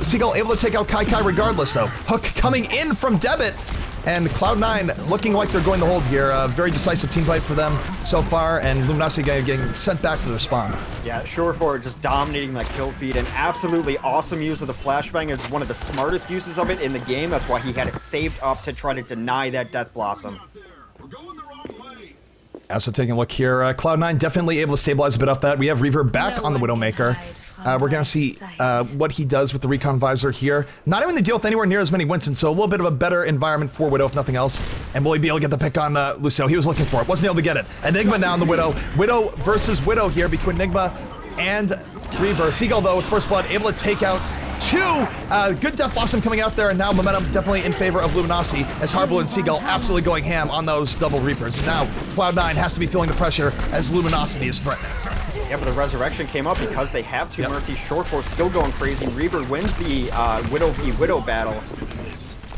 Seagull able to take out Kai Kai regardless, though. Hook coming in from Debit. And Cloud9 looking like they're going to hold here. Very decisive team fight for them so far, and Luminosity getting sent back to their spawn. Yeah, Surefour just dominating that kill feed, and absolutely awesome use of the flashbang. It's one of the smartest uses of it in the game. That's why he had it saved up to try to deny that Death Blossom. So taking a look here, Cloud9 definitely able to stabilize a bit off that. We have Reaver back on the Widowmaker. We're going to see what he does with the Recon Visor here. Not even to deal with anywhere near as many Winstons, so a little bit of a better environment for Widow, if nothing else. And will he be able to get the pick on Lucio? He was looking for it. Wasn't able to get it. Enigma now on the Widow. Widow versus Widow here between Enigma and Reaver. Seagull, though, with First Blood, able to take out 2. Good Death Blossom coming out there, and now momentum definitely in favor of Luminosity as Hard Blue and Seagull absolutely going ham on those double Reapers. And now Cloud9 has to be feeling the pressure as Luminosity is threatening. Yeah, but the Resurrection came up because they have 2 Mercies. Surefour still going crazy. Reaver wins the Widow v Widow battle.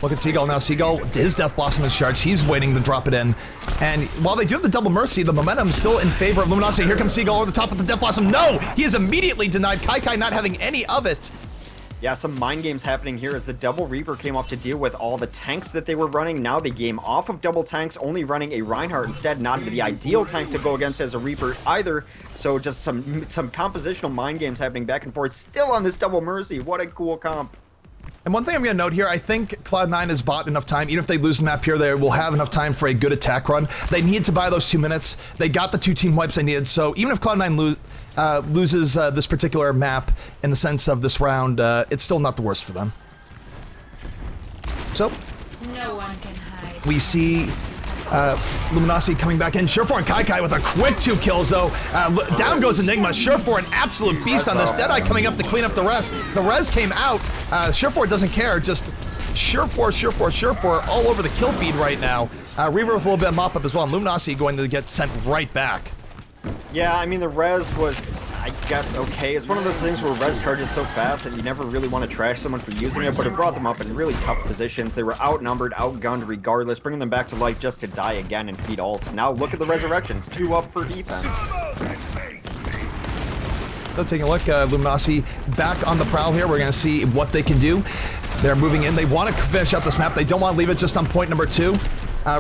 Look at Seagull now. Seagull, his Death Blossom is charged. He's waiting to drop it in. And while they do have the double Mercy, the momentum still in favor of Luminosity. Here comes Seagull over the top of the Death Blossom. No! He is immediately denied. Kai Kai not having any of it. Yeah, some mind games happening here as the double Reaper came off to deal with all the tanks that they were running. Now they game off of double tanks, only running a Reinhardt instead. Not the ideal tank to go against as a Reaper either. So just some compositional mind games happening back and forth. Still on this double Mercy. What a cool comp. And one thing I'm going to note here, I think Cloud9 has bought enough time. Even if they lose the map here, they will have enough time for a good attack run. They need to buy those 2 minutes. They got the 2 team wipes they needed. So even if Cloud9 loses this particular map in the sense of this round, it's still not the worst for them. So, No one can hide. we see Luminosity coming back in. Surefour and Kai with a quick 2 kills, though. Down goes Enigma. Surefour, an absolute beast on this. Deadeye coming up to clean up the rest. The res came out. Surefour doesn't care. Just Surefour all over the kill feed right now. Reaver with a little bit of mop-up as well. And Luminosity going to get sent right back. Yeah, I mean, the res was, I guess, okay. It's one of those things where res charges so fast that you never really want to trash someone for using it, but it brought them up in really tough positions. They were outnumbered, outgunned regardless, bringing them back to life just to die again and feed ult. Now look at the resurrections, 2 up for defense. So taking a look, Luminosity back on the prowl here. We're going to see what they can do. They're moving in. They want to finish out this map. They don't want to leave it just on point number 2.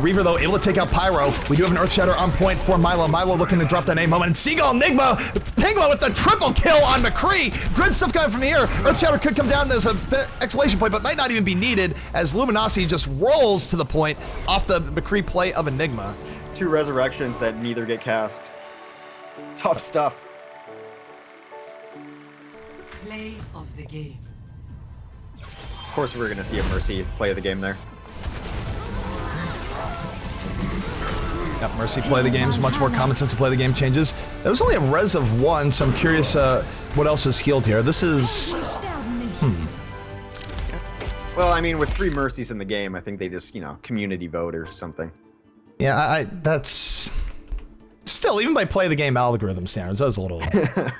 Reaver, though, able to take out Pyro. We do have an Earth Shatter on point for Milo. Milo looking to drop that A moment. And Seagull, Enigma with the triple kill on McCree. Good stuff coming from here. Earth Shatter could come down as an exclamation point, but might not even be needed as Luminosity just rolls to the point off the McCree play of Enigma. 2 resurrections that neither get cast. Tough stuff. Play of the game. Of course, we're going to see a Mercy play of the game there. Yep, Mercy play the games, much more common sense to play the game changes. There was only a res of 1, so I'm curious what else is healed here. This is... Well, I mean, with 3 Mercies in the game, I think they just, you know, community vote or something. Yeah, that's... Still, even by play the game algorithm standards, that was a little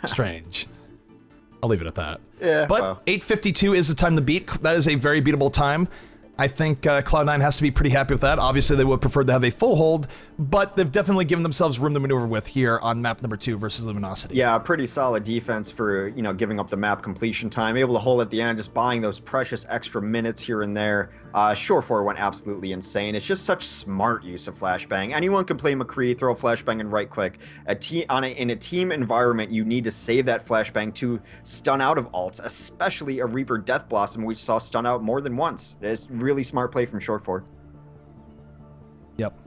strange. I'll leave it at that. Yeah, but well. 8:52 is the time to beat. That is a very beatable time. I think Cloud9 has to be pretty happy with that. Obviously, they would prefer to have a full hold, but they've definitely given themselves room to maneuver with here on map number 2 versus Luminosity. Yeah, pretty solid defense for, you know, giving up the map completion time. Able to hold at the end, just buying those precious extra minutes here and there. Surefour went absolutely insane. It's just such smart use of flashbang. Anyone can play McCree, throw a flashbang and right click. In a team environment, you need to save that flashbang to stun out of ults, especially a Reaper Death Blossom, which saw stun out more than once. It's really smart play from Surefour. Yep.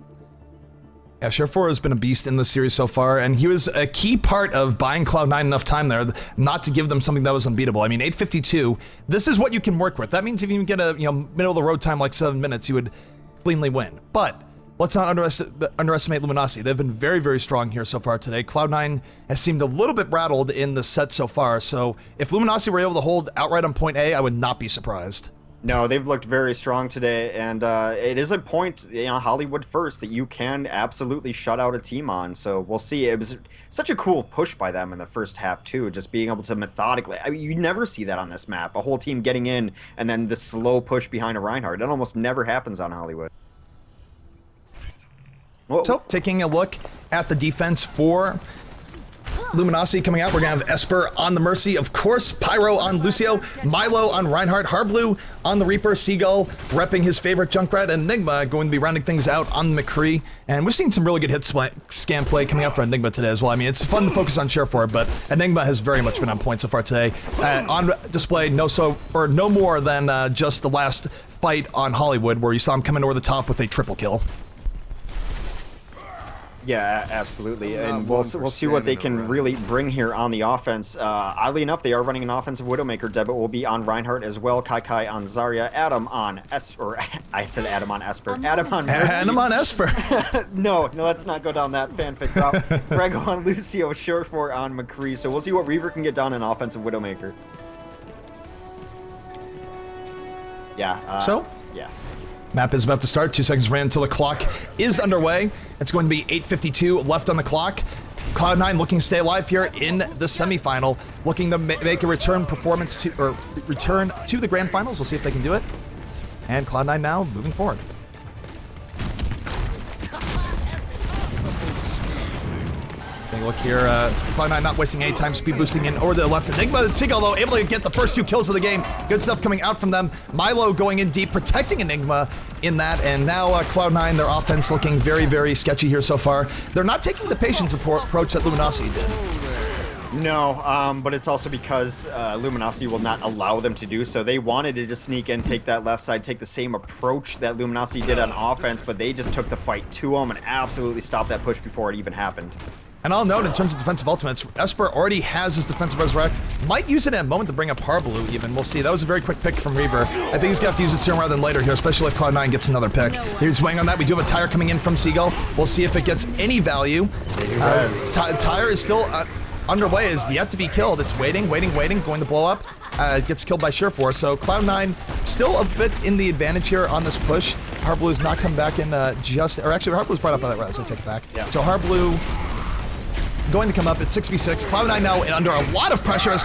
Yeah, Surefour has been a beast in the series so far, and he was a key part of buying Cloud9 enough time there not to give them something that was unbeatable. I mean, 8:52, this is what you can work with. That means if you get a middle-of-the-road time like 7 minutes, you would cleanly win. But let's not underestimate Luminosity. They've been very, very strong here so far today. Cloud9 has seemed a little bit rattled in the set so far, so if Luminosity were able to hold outright on point A, I would not be surprised. No, they've looked very strong today, and it is a point, you know, Hollywood first, that you can absolutely shut out a team on. So we'll see. It was such a cool push by them in the first half, too, just being able to methodically. I mean, you never see that on this map. A whole team getting in, and then the slow push behind a Reinhardt. That almost never happens on Hollywood. Whoa. So, taking a look at the defense for Luminosity coming out, we're going to have Esper on the Mercy, of course, Pyro on Lucio, Milo on Reinhardt, Harblu on the Reaper, Seagull repping his favorite Junkrat, and Enigma going to be rounding things out on McCree. And we've seen some really good hit scam play coming out for Enigma today as well. I mean, it's fun to focus on Surefour, but Enigma has very much been on point so far today. On display, no more than just the last fight on Hollywood, where you saw him coming over the top with a triple kill. Yeah, absolutely, and we'll see what they can really bring here on the offense. Oddly enough, they are running an offensive Widowmaker. Debit will be on Reinhardt as well. Kai on Zarya, Adam on Esper. I said Adam on Esper. Adam on Mercy. Adam on Esper. no, let's not go down that fanfic route. Greg on Lucio, Surefour on McCree. So we'll see what Reaver can get done in offensive Widowmaker. Yeah. Yeah. Map is about to start. 2 seconds ran until the clock is underway. It's going to be 8:52 left on the clock. Cloud9 looking to stay alive here in the semifinal, looking to make a return to the grand finals. We'll see if they can do it. And Cloud9 now moving forward. Take a look here. Cloud9 not wasting any time, speed boosting in over to the left. Enigma and Seagull, though, able to get the first 2 kills of the game. Good stuff coming out from them. Milo going in deep, protecting Enigma in that. And now Cloud9, their offense looking very, very sketchy here so far. They're not taking the patience approach that Luminosity did. No, but it's also because Luminosity will not allow them to do so. They wanted to just sneak in, take that left side, take the same approach that Luminosity did on offense, but they just took the fight to them and absolutely stopped that push before it even happened. And I'll note in terms of defensive ultimates, Esper already has his defensive resurrect. Might use it at a moment to bring up Harblue even. We'll see. That was a very quick pick from Reaver. I think he's gonna have to use it sooner rather than later here, especially if Cloud9 gets another pick. He's waiting on that. We do have a tire coming in from Seagull. We'll see if it gets any value. Tire is still underway, is yet to be killed. It's waiting, going to blow up. Gets killed by Surefour. So Cloud9 still a bit in the advantage here on this push. Harblue's not come back in or actually Harblue's brought up by that res. I take it back. Yeah. So Harblue going to come up at 6v6. Cloud9 now under a lot of pressure as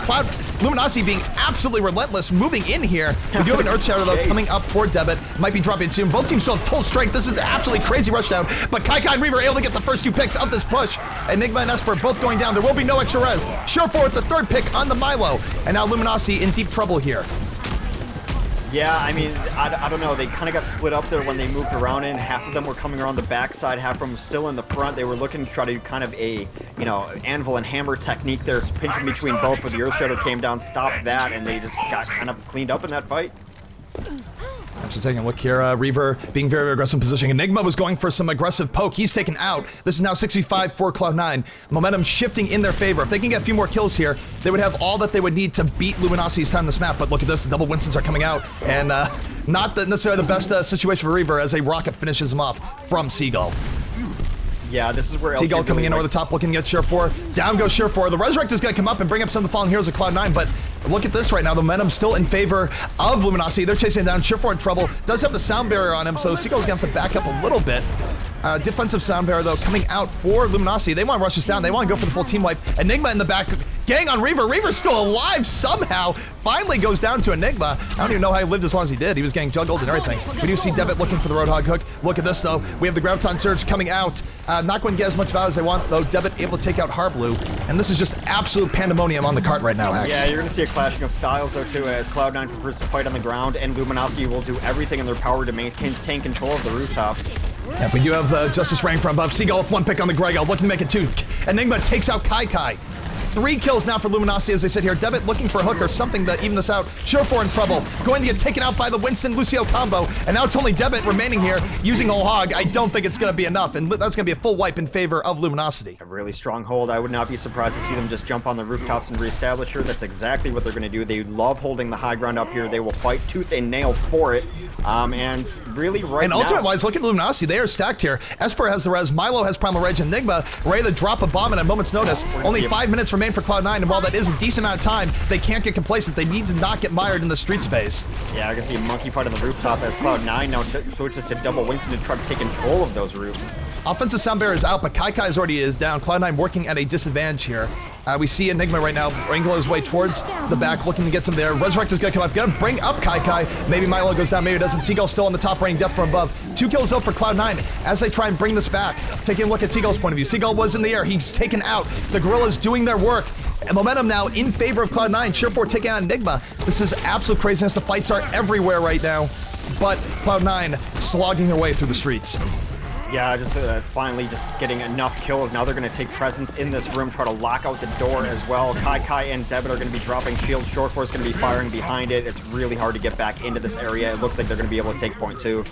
Luminosity being absolutely relentless, moving in here. We do have an Earth Shadow though coming up for Debit. Might be dropping soon. Both teams still at full strength. This is an absolutely crazy rushdown. But Kai and Reaver able to get the first 2 picks of this push. Enigma and Esper both going down. There will be no extra res. Surefour with the 3rd pick on the Milo. And now Luminosity in deep trouble here. Yeah, I mean, I don't know. They kind of got split up there when they moved around in. Half of them were coming around the backside, half of them were still in the front. They were looking to try to do kind of a, anvil and hammer technique there, pinching between both, but the Earth Shadow came down, stopped that, and they just got kind of cleaned up in that fight. After taking a look here, Reaver being very aggressive positioning. Enigma was going for some aggressive poke. He's taken out. This is now 6v5 for Cloud9. Momentum shifting in their favor. If they can get a few more kills here, they would have all that they would need to beat Luminosity's time on this map. But look at this, the double Winstons are coming out. And not necessarily the best situation for Reaver as a rocket finishes him off from Seagull. Yeah, this is where Seagull coming in over the top, looking to get Surefour. Down goes Surefour. The Resurrect is going to come up and bring up some of the fallen heroes of Cloud9, but look at this right now. The momentum still in favor of Luminosity. They're chasing down. Surefour in trouble. Does have the sound barrier on him, so Seagull's going to have to back up a little bit. Defensive sound barrier, though, coming out for Luminosity. They want to rush this down. They want to go for the full team wipe. Enigma in the back. Gang on Reaver. Reaver's still alive somehow. Finally goes down to Enigma. I don't even know how he lived as long as he did. He was getting juggled and everything. We do see Debit looking for the Roadhog hook. Look at this, though. We have the Graviton Surge coming out. Not going to get as much value as they want, though. Debit able to take out Harblue. And this is just absolute pandemonium on the cart right now, Axe. Yeah, you're going to see a clashing of styles, though, too, as Cloud9 prefers to fight on the ground, and Luminosity will do everything in their power to maintain control of the rooftops. Yeah, we do have Justice Rain from above. Seagull with 1 pick on the Grego, looking to make it 2. Enigma takes out Kai. 3 kills now for Luminosity as they sit here. Debit looking for a hook or something to even this out. Surefour in trouble. Going to get taken out by the Winston-Lucio combo. And now it's only Debit remaining here using Whole Hog. I don't think it's going to be enough. And that's going to be a full wipe in favor of Luminosity. A really strong hold. I would not be surprised to see them just jump on the rooftops and reestablish here. That's exactly what they're going to do. They love holding the high ground up here. They will fight tooth and nail for it. And really right now... And ultimate-wise, look at Luminosity. They are stacked here. Esper has the res. Milo has Primal Rage. Enigma ready to drop a bomb at a moment's notice. Only 5 minutes remain for Cloud9. And while that is a decent amount of time, they can't get complacent. They need to not get mired in the streets phase. Yeah, I can see a monkey fight on the rooftop as Cloud9 now switches to double Winston to try to take control of those roofs. Offensive sound barrier is out, but Kai already is down. Cloud9 working at a disadvantage here. We see Enigma right now wrangle his way towards the back, looking to get some there. Resurrect is going to come up, going to bring up Kai. Maybe Milo goes down, maybe it doesn't. Seagull still on the top, raining death from above. 2 kills up for Cloud9 as they try and bring this back. Taking a look at Seagull's point of view. Seagull was in the air. He's taken out. The Gorillas doing their work. And momentum now in favor of Cloud9. Surefour taking out Enigma. This is absolute craziness. The fights are everywhere right now. But Cloud9 slogging their way through the streets. Yeah, just finally just getting enough kills. Now they're going to take presence in this room, try to lock out the door as well. Kai and Debit are going to be dropping shields. Surefour is going to be firing behind it. It's really hard to get back into this area. It looks like they're going to be able to take point 2.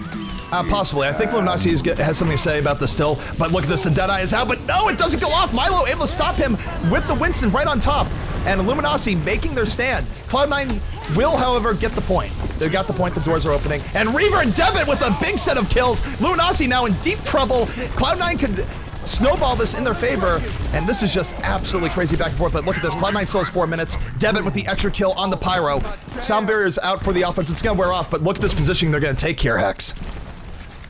Possibly. I think Luminosity has something to say about this still. But look at this. The Deadeye is out. But no, it doesn't go off. Milo able to stop him with the Winston right on top. And Luminosity making their stand. Cloud9 will, however, get the point. They've got the point. The doors are opening. And Reaver and Debit with a big set of kills. Luminosity now in deep trouble. Cloud9 could snowball this in their favor. And this is just absolutely crazy back and forth. But look at this. Cloud9 still has 4 minutes. Debit with the extra kill on the Pyro. Sound barrier's out for the offense. It's going to wear off. But look at this positioning they're going to take here, Hex.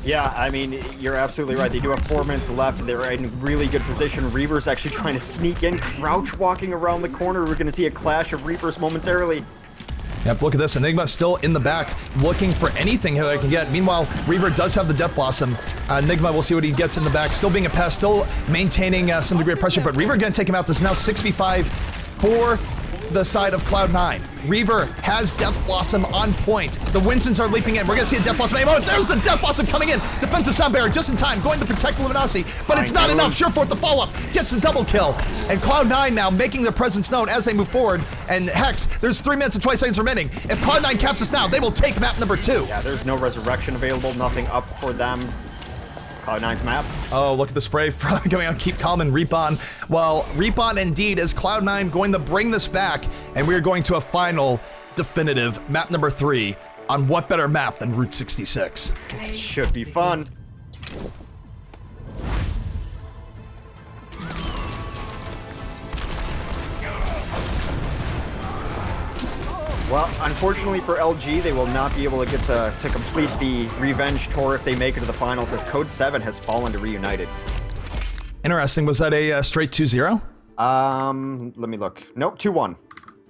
Yeah, I mean, you're absolutely right. They do have 4 minutes left. They're in really good position. Reaver's actually trying to sneak in, crouch walking around the corner. We're going to see a clash of Reapers momentarily. Yep, look at this. Enigma still in the back, looking for anything here they can get. Meanwhile, Reaver does have the Death Blossom. Enigma, we'll see what he gets in the back. Still being a pest, still maintaining some degree of pressure, but Reaver going to take him out. This is now 6v5 for the side of Cloud9. Reaver has Death Blossom on point. The Winstons are leaping in. We're going to see a Death Blossom. There's the Death Blossom coming in. Defensive sound barrier just in time, going to protect Luminosity, but it's not enough. Surefour the follow-up gets the double kill. And Cloud9 now making their presence known as they move forward. And Hex, there's 3 minutes and 20 seconds remaining. If Cloud9 caps us now, they will take map number 2. Yeah, there's no resurrection available, nothing up for them. Cloud9's map. Oh, look at the spray coming on Keep Calm and Reapon. Well, Reapon indeed is Cloud9 going to bring this back, and we're going to a final definitive map number 3 on what better map than Route 66. Should be fun. Well, unfortunately for LG, they will not be able to get to complete the revenge tour if they make it to the finals, as Code 7 has fallen to Reunited. Interesting. Was that a straight 2-0? Let me look. Nope, 2-1.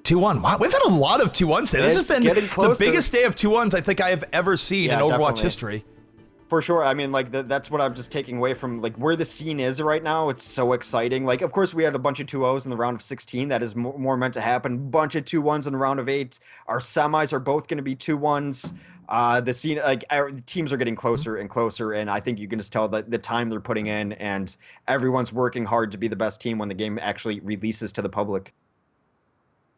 2-1. Wow, we've had a lot of 2-1s today. This has been the biggest day of 2-1s I think I have ever seen in Overwatch history. For sure. I mean, like, that's what I'm just taking away from, like, where the scene is right now. It's so exciting. Like, of course, we had a bunch of 2-0s in the round of 16. That is more meant to happen. Bunch of 2-1s in the round of 8. Our semis are both going to be 2-1s. The scene, like, the teams are getting closer and closer, and I think you can just tell that the time they're putting in, and everyone's working hard to be the best team when the game actually releases to the public.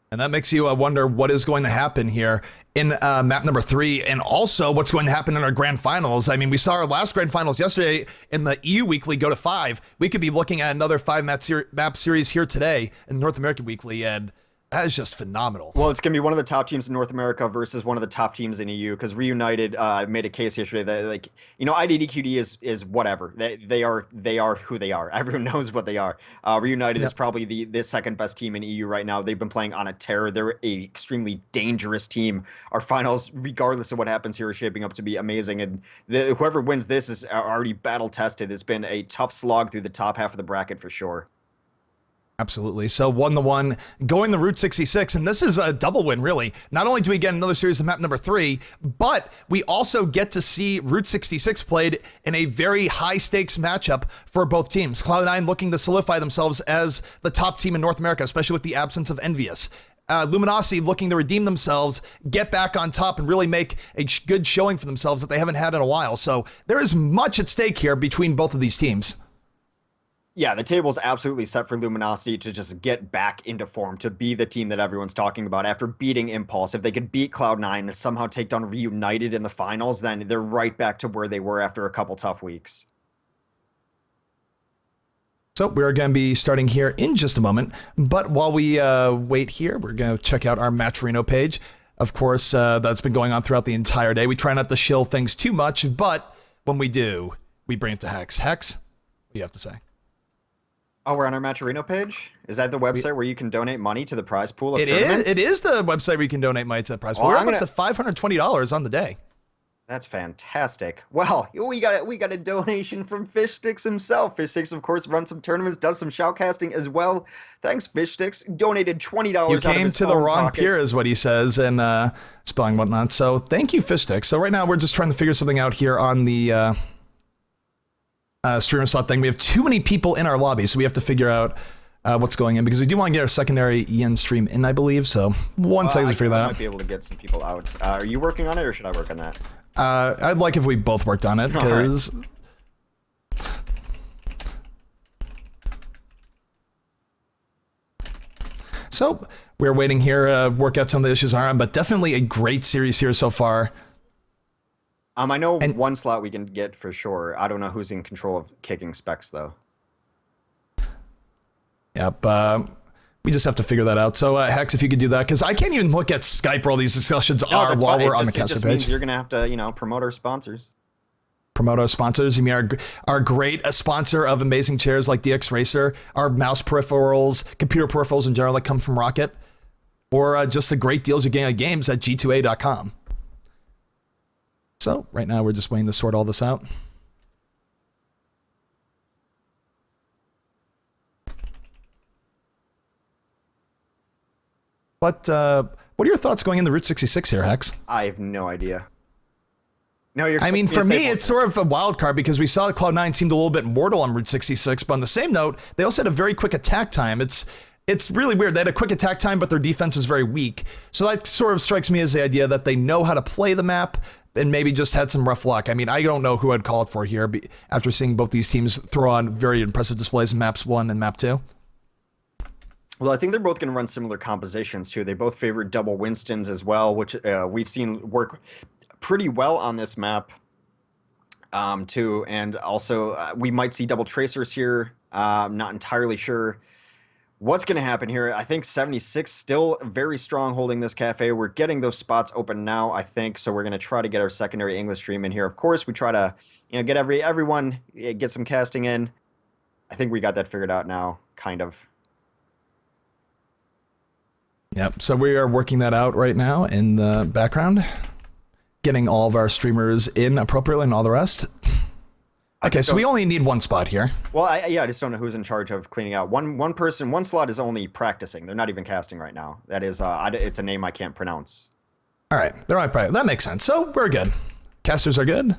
And that makes you wonder what is going to happen here in map number 3, and also what's going to happen in our grand finals. I mean, we saw our last grand finals yesterday in the EU Weekly go to 5. We could be looking at another 5 map series here today in North American Weekly, and that is just phenomenal. Well, it's going to be one of the top teams in North America versus one of the top teams in EU, because Reunited made a case yesterday that, like, you know, IDDQD is whatever. They are who they are. Everyone knows what they are. Reunited is probably the second best team in EU right now. They've been playing on a tear. They're a extremely dangerous team. Our finals, regardless of what happens here, are shaping up to be amazing. And whoever wins this is already battle tested. It's been a tough slog through the top half of the bracket for sure. Absolutely. So 1-1 going to Route 66, and this is a double win, really. Not only do we get another series of map number 3, but we also get to see Route 66 played in a very high stakes matchup for both teams. Cloud9 looking to solidify themselves as the top team in North America, especially with the absence of Envious. Luminosity looking to redeem themselves, get back on top, and really make a good showing for themselves that they haven't had in a while. So there is much at stake here between both of these teams. Yeah, the table's absolutely set for Luminosity to just get back into form, to be the team that everyone's talking about after beating Impulse. If they could beat Cloud9 and somehow take down Reunited in the finals, then they're right back to where they were after a couple tough weeks. So we're going to be starting here in just a moment, but while we wait here, we're going to check out our Matcherino page. Of course, that's been going on throughout the entire day. We try not to shill things too much, but when we do, we bring it to Hex. Hex, what do you have to say? Oh, we're on our Matcherino page? Is that the website where you can donate money to the prize pool of It is the website where you can donate money to the prize pool. We're up to $520 on the day. That's fantastic. Well, we got a donation from Fishsticks himself. Fishsticks, of course, runs some tournaments, does some shoutcasting as well. Thanks, Fishsticks. Donated $20. You came to the wrong pier, is what he says, and spelling whatnot. So thank you, Fishsticks. So right now we're just trying to figure something out here on the streamer slot thing. We have too many people in our lobby, so we have to figure out what's going in, because we do want to get our secondary EN stream in, I believe. So one second to figure that out. I might be able to get some people out. Are you working on it, or should I work on that? I'd like if we both worked on it, because so we're waiting here, work out some of the issues on, but definitely a great series here so far. I know one slot we can get for sure. I don't know who's in control of kicking specs though. Yep. We just have to figure that out. So Hex, if you could do that, because I can't even look at Skype where all these discussions are while we're on the caster page. Means you're gonna have to, promote our sponsors. Promote our sponsors. You mean our great sponsor of amazing chairs like DX Racer, our mouse peripherals, computer peripherals in general that come from Rocket, or just the great deals you get at games at g2a.com. So right now we're just waiting to sort all this out. But what are your thoughts going into Route 66 here, Hex? I have no idea. No, I mean, for me, it's sort of a wild card, because we saw Cloud9 seemed a little bit mortal on Route 66, but on the same note, they also had a very quick attack time. It's really weird. They had a quick attack time, but their defense is very weak. So that sort of strikes me as the idea that they know how to play the map and maybe just had some rough luck. I mean, I don't know who I'd call it for here after seeing both these teams throw on very impressive displays in maps 1 and map 2. Well, I think they're both going to run similar compositions too. They both favor double Winstons as well, which we've seen work pretty well on this map. too. And also, we might see double tracers here. I'm not entirely sure what's going to happen here. I think 76 still very strong holding this cafe. We're getting those spots open now, I think. So we're going to try to get our secondary English stream in here. Of course, we try to, get everyone get some casting in. I think we got that figured out now, kind of. Yep. So we are working that out right now in the background, getting all of our streamers in appropriately and all the rest. Okay, so we only need one spot here. Well, I just don't know who's in charge of cleaning out. One person, one slot is only practicing. They're not even casting right now. That is, it's a name I can't pronounce. All right, they're all right. That makes sense. So we're good. Casters are good,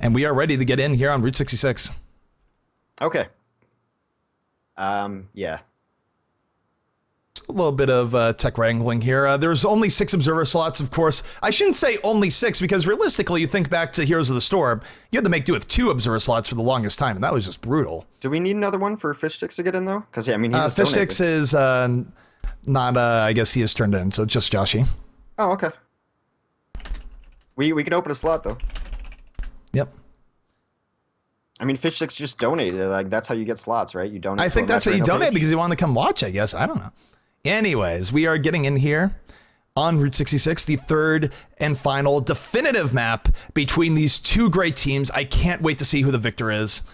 and we are ready to get in here on Route 66. Okay. Yeah. A little bit of tech wrangling here. There's only 6 observer slots, of course. I shouldn't say only 6 because realistically, you think back to Heroes of the Storm, you had to make do with 2 observer slots for the longest time, and that was just brutal. Do we need another one for Fish Sticks to get in though? Because yeah, I mean, he Fish Sticks is not. I guess he is turned in, so just Joshy. Oh, okay. We can open a slot though. Yep. I mean, Fish Sticks just donated. Like that's how you get slots, right? You donate. I think that's how you donate because you wanted to come watch. I guess I don't know. Anyways, we are getting in here on Route 66, the third and final definitive map between these 2 great teams. I can't wait to see who the victor is.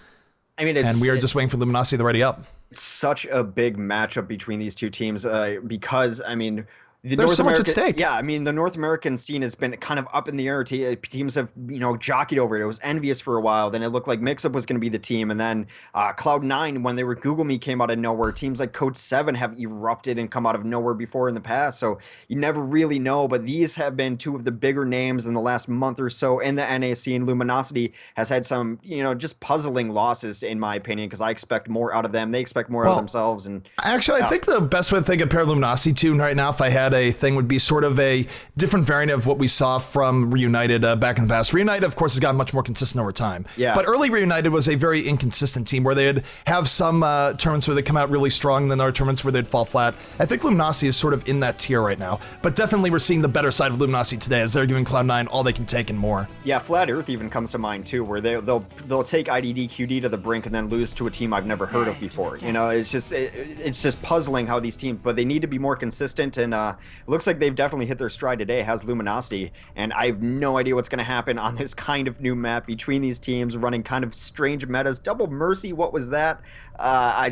I mean, and we are just waiting for Luminosity to ready up. It's such a big matchup between these 2 teams because, I mean, there's so much at stake. Yeah, I mean, the North American scene has been kind of up in the air. Teams have, jockeyed over it. It was envious for a while. Then it looked like Mixup was going to be the team. And then Cloud9, when they were Google Me, came out of nowhere. Teams like Code 7 have erupted and come out of nowhere before in the past. So you never really know. But these have been 2 of the bigger names in the last month or so in the NAC. And Luminosity has had some, just puzzling losses, in my opinion, because I expect more out of them. They expect more out of themselves. And actually, I think the best way to compare Luminosity to right now, if I had a thing, would be sort of a different variant of what we saw from Reunited back in the past. Reunited, of course, has gotten much more consistent over time. Yeah. But early Reunited was a very inconsistent team where they'd have some tournaments where they come out really strong, and then other tournaments where they'd fall flat. I think Luminosity is sort of in that tier right now. But definitely we're seeing the better side of Luminosity today as they're giving Cloud9 all they can take and more. Yeah, Flat Earth even comes to mind too, where they'll take IDD QD to the brink and then lose to a team I've never heard of before. It's just puzzling how these teams, but they need to be more consistent, and it looks like they've definitely hit their stride today, has Luminosity, and I have no idea what's going to happen on this kind of new map between these teams running kind of strange metas. Double Mercy, what was that? I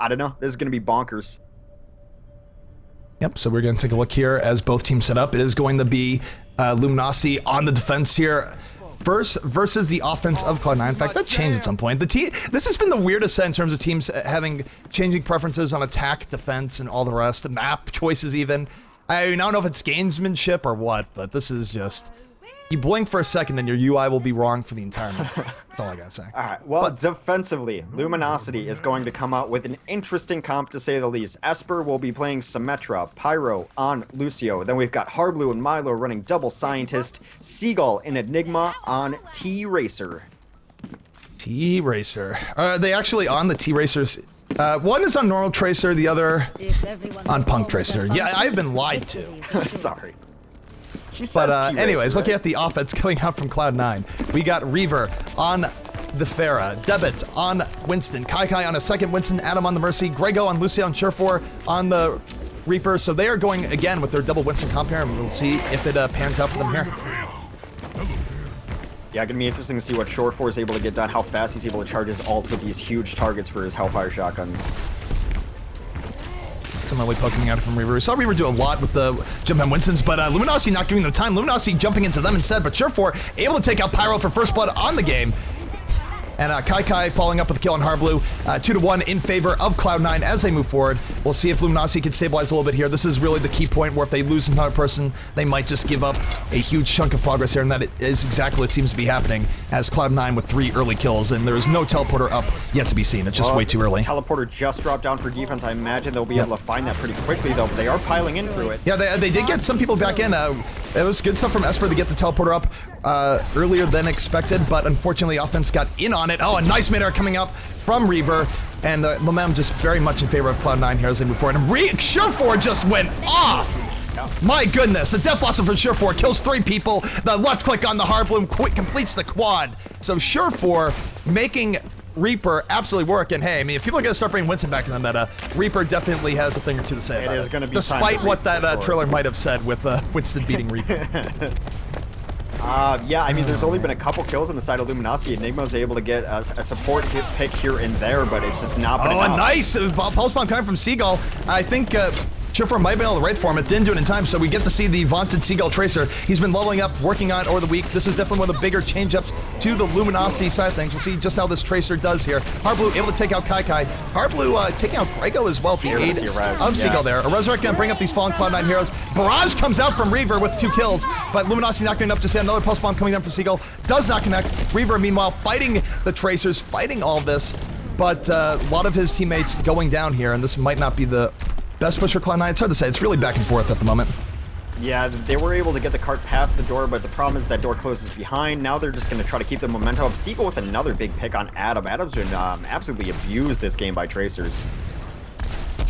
don't know. This is going to be bonkers. Yep, so we're going to take a look here as both teams set up. It is going to be Luminosity on the defense here first versus the offense of Cloud9. In fact, that changed at some point. This has been the weirdest set in terms of teams having changing preferences on attack, defense, and all the rest, map choices even. I don't know if it's gamesmanship or what, but this is just... You blink for a second and your UI will be wrong for the entire map. That's all I gotta say. All right, well, defensively, Luminosity is going to come out with an interesting comp, to say the least. Esper will be playing Symmetra, Pyro on Lucio. Then we've got Hardblue and Milo running Double Scientist, Seagull and Enigma on T-Racer. T-Racer. Are they actually on the T-Racers? One is on Normal Tracer, the other on Punk Tracer. Yeah, I've been lied to. Sorry. But anyways, looking at the offense going out from Cloud9, we got Reaver on the Pharah, Debit on Winston, Kai on a second Winston, Adam on the Mercy, Grego on Lucio, and Surefour on the Reaper. So they are going again with their double Winston comp here, and we'll see if it pans out for them here. Yeah, gonna be interesting to see what Surefour is able to get done, how fast he's able to charge his ult with these huge targets for his Hellfire shotguns. Similarly poking out from Reaver. We saw Reaver do a lot with the jump on Winstons, but Luminosity not giving them time. Luminosity jumping into them instead, but Surefour able to take out Pyro for first blood on the game. And Kai following up with a kill on Hardblue. 2-1 in favor of Cloud9 as they move forward. We'll see if Luminosity can stabilize a little bit here. This is really the key point where if they lose another person, they might just give up a huge chunk of progress here, and that is exactly what seems to be happening as Cloud9 with 3 early kills, and there is no teleporter up yet to be seen. It's just way too early. Teleporter just dropped down for defense. I imagine they'll be able to find that pretty quickly, though. But they are piling in through it. Yeah, they did get some people back in. It was good stuff from Esper to get the teleporter up earlier than expected, but unfortunately offense got in on it. Oh, a nice mid-air coming up from Reaver, and the momentum just very much in favor of Cloud9 here as they move forward. And Surefour just went off! My goodness, the Death Blossom from Surefour kills 3 people. The left click on the Hard Bloom completes the quad. So Surefour making Reaper absolutely work. And hey, I mean, if people are going to start bringing Winston back in the meta, Reaper definitely has a thing or two to say about it. It is going to be despite what that trailer might have said with Winston beating Reaper. Yeah, I mean, there's only been a couple kills on the side of Luminosity. Enigma's able to get a support hit pick here and there, but it's just not been enough. Oh, nice pulse bomb coming from Seagull. I think Surefour might be able to wraith for him. It didn't do it in time, so we get to see the vaunted Seagull Tracer. He's been leveling up, working on it over the week. This is definitely one of the bigger change-ups to the Luminosity side of things. We'll see just how this Tracer does here. Hardblue able to take out Kai. Hardblue taking out Grego as well. The aid of Seagull there. A Resurrect gonna bring up these fallen Cloud9 heroes. Barrage comes out from Reaver with 2 kills, but Luminosity not getting up to say another pulse bomb coming down from Seagull. Does not connect. Reaver, meanwhile, fighting the Tracers, fighting all this, but a lot of his teammates going down here, and this might not be the best push for Cloud9. It's hard to say. It's really back and forth at the moment. Yeah, they were able to get the cart past the door, but the problem is that door closes behind. Now they're just going to try to keep the momentum up. Seagull with another big pick on Adam. Adam's been absolutely abused this game by Tracers.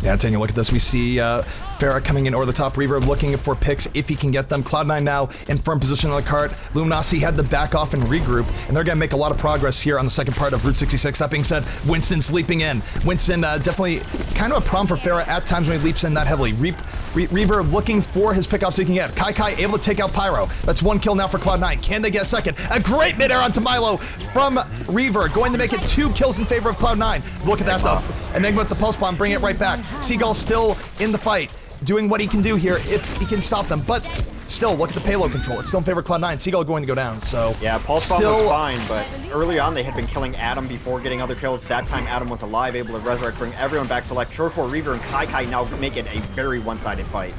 Yeah, taking a look at this, we see Farah coming in over the top. Reaver looking for picks if he can get them. Cloud9 now in firm position on the cart. Luminosity had to back off and regroup, and they're going to make a lot of progress here on the second part of Route 66. That being said, Winston's leaping in. Winston definitely kind of a problem for Farah at times when he leaps in that heavily. Reaver looking for his pickoff so he can get Kai able to take out Pyro. That's 1 kill now for Cloud9. Can they get a second? A great mid-air onto Milo from Reaver, going to make it 2 kills in favor of Cloud9. Look at that though. Enigma with the pulse bomb, bring it right back. Seagull still in the fight, doing what he can do here if he can stop them, but still, look at the payload control. It's still in favor of Cloud9. Seagull going to go down, so... Yeah, pulse bomb was fine, but early on they had been killing Adam before getting other kills. That time Adam was alive, able to resurrect, bring everyone back to life. Surefour, Reaver, and Kai now make it a very one-sided fight.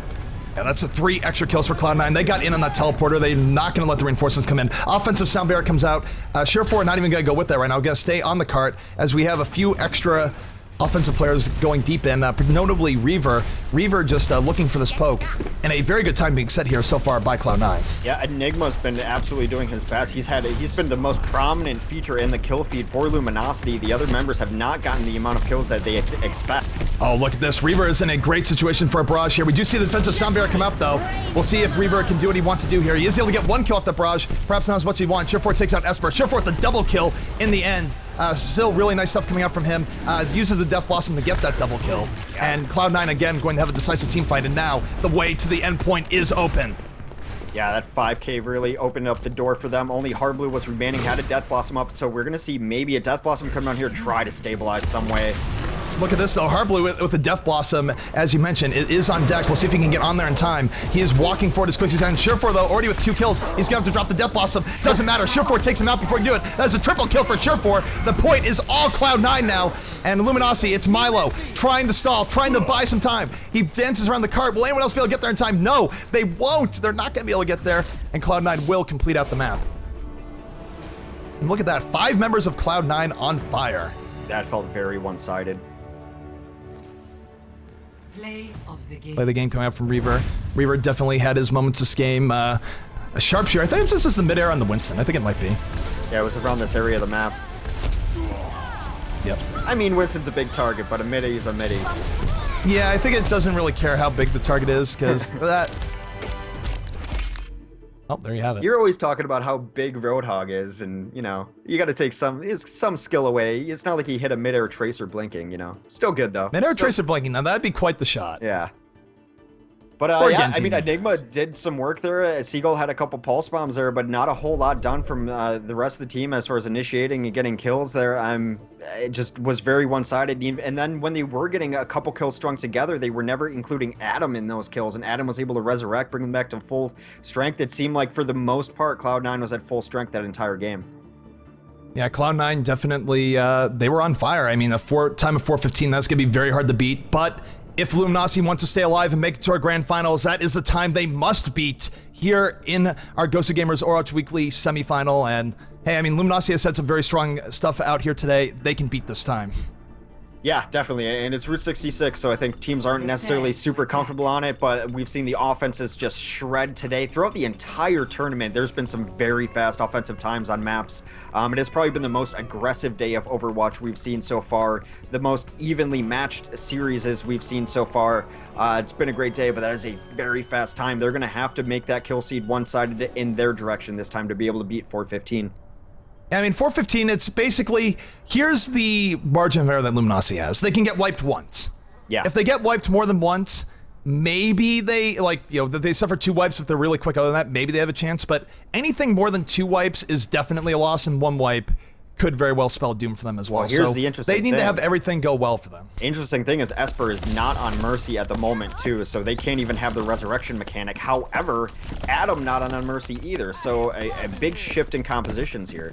Yeah, that's 3 extra kills for Cloud9. They got in on that teleporter. They're not going to let the reinforcements come in. Offensive sound barrier comes out. Surefour not even going to go with that right now. Going to stay on the cart as we have a few extra offensive players going deep in, notably Reaver. Reaver just looking for this poke, and a very good time being set here so far by Cloud9. Yeah, Enigma's been absolutely doing his best. He's been the most prominent feature in the kill feed for Luminosity. The other members have not gotten the amount of kills that they expect. Oh, look at this. Reaver is in a great situation for a barrage here. We do see the defensive sound barrier come up, though. We'll see if Reaver can do what he wants to do here. He is able to get 1 kill off the barrage, perhaps not as much as he wants. Surefour takes out Esper. Surefour with a double kill in the end. Still really nice stuff coming out from him. Uses the Death Blossom to get that double kill. And Cloud9 again going to have a decisive team fight, and now the way to the end point is open. Yeah, that 5K really opened up the door for them. Only Hardblue was remaining, had a Death Blossom up, so we're going to see maybe a Death Blossom come down here, try to stabilize some way. Look at this though, Hardblue with the Death Blossom, as you mentioned, it is on deck. We'll see if he can get on there in time. He is walking forward as quick as he can. Surefour though, already with 2 kills, he's gonna have to drop the Death Blossom. Doesn't matter, Surefour takes him out before he can do it. That's a triple kill for Surefour. The point is all Cloud9 now, and Luminosity, it's Milo, trying to stall, trying to buy some time. He dances around the cart. Will anyone else be able to get there in time? No, they won't. They're not gonna be able to get there, and Cloud9 will complete out the map. And look at that, 5 members of Cloud9 on fire. That felt very one-sided. Play of the game. Play the game coming out from Reaver. Reaver definitely had his moments this game. A sharpshooter. I think this is the mid-air on the Winston. I think it might be. Yeah, it was around this area of the map. Yep. I mean, Winston's a big target, but a midi is a midi. Yeah, I think it doesn't really care how big the target is, because that... Oh, there you have it. You're always talking about how big Roadhog is, and, you know, you got to take some skill away. It's not like he hit a mid-air tracer blinking, you know. Still good, though. Mid-air tracer blinking, now that'd be quite the shot. Yeah. But, yeah, I mean, Enigma did some work there. Seagull had a couple pulse bombs there, but not a whole lot done from the rest of the team as far as initiating and getting kills there. It just was very one-sided. And then when they were getting a couple kills strung together, they were never including Adam in those kills, and Adam was able to resurrect, bring them back to full strength. It seemed like, for the most part, Cloud9 was at full strength that entire game. Yeah, Cloud9 definitely, they were on fire. I mean, time of 4:15, that's going to be very hard to beat, but if Luminosity wants to stay alive and make it to our grand finals, that is the time they must beat here in our GosuGamers Overwatch Weekly semifinal. And hey, I mean, Luminosity has had some very strong stuff out here today. They can beat this time. Yeah, definitely, and it's Route 66, so I think teams aren't necessarily super comfortable on it, but we've seen the offenses just shred today. Throughout the entire tournament, there's been some very fast offensive times on maps. It has probably been the most aggressive day of Overwatch we've seen so far, the most evenly matched series as we've seen so far. It's been a great day, but that is a very fast time. They're going to have to make that kill seed one-sided in their direction this time to be able to beat 415. I mean, 415, it's basically, here's the margin of error that Luminosity has. They can get wiped once. Yeah. If they get wiped more than once, maybe they, like, you know, they suffer 2 wipes if they're really quick. Other than that, maybe they have a chance. But anything more than 2 wipes is definitely a loss, and 1 wipe could very well spell doom for them as well. Well, here's so the interesting they need thing. to have everything go well for them. Interesting thing is Esper is not on Mercy at the moment too, so they can't even have the resurrection mechanic. However, Adam not on Mercy either, so a big shift in compositions here.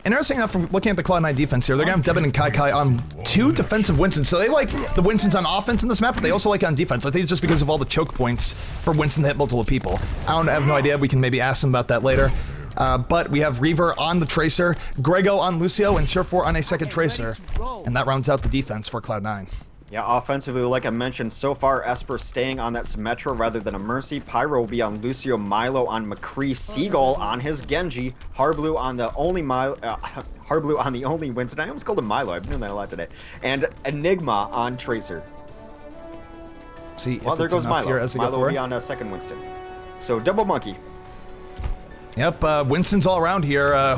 Interesting enough, from looking at the Cloud9 defense here, they're going to have Devin and Kai on 2 defensive Winstons. So they like the Winstons on offense in this map, but they also like it on defense. I think it's just because of all the choke points for Winston to hit multiple people. I have no idea. We can maybe ask them about that later. But we have Reaver on the Tracer, Grego on Lucio, and Surefour on a second Tracer. And that rounds out the defense for Cloud9. Yeah, offensively, like I mentioned, so far Esper staying on that Symmetra rather than a Mercy. Pyro will be on Lucio, Milo on McCree, Seagull on his Genji, Harblue on the only Harblue on the only Winston. I almost called him Milo. I've been doing that a lot today. And Enigma on Tracer. See, well, there goes Milo. Milo will be on a second Winston. So double monkey. Yep, Winston's all around here.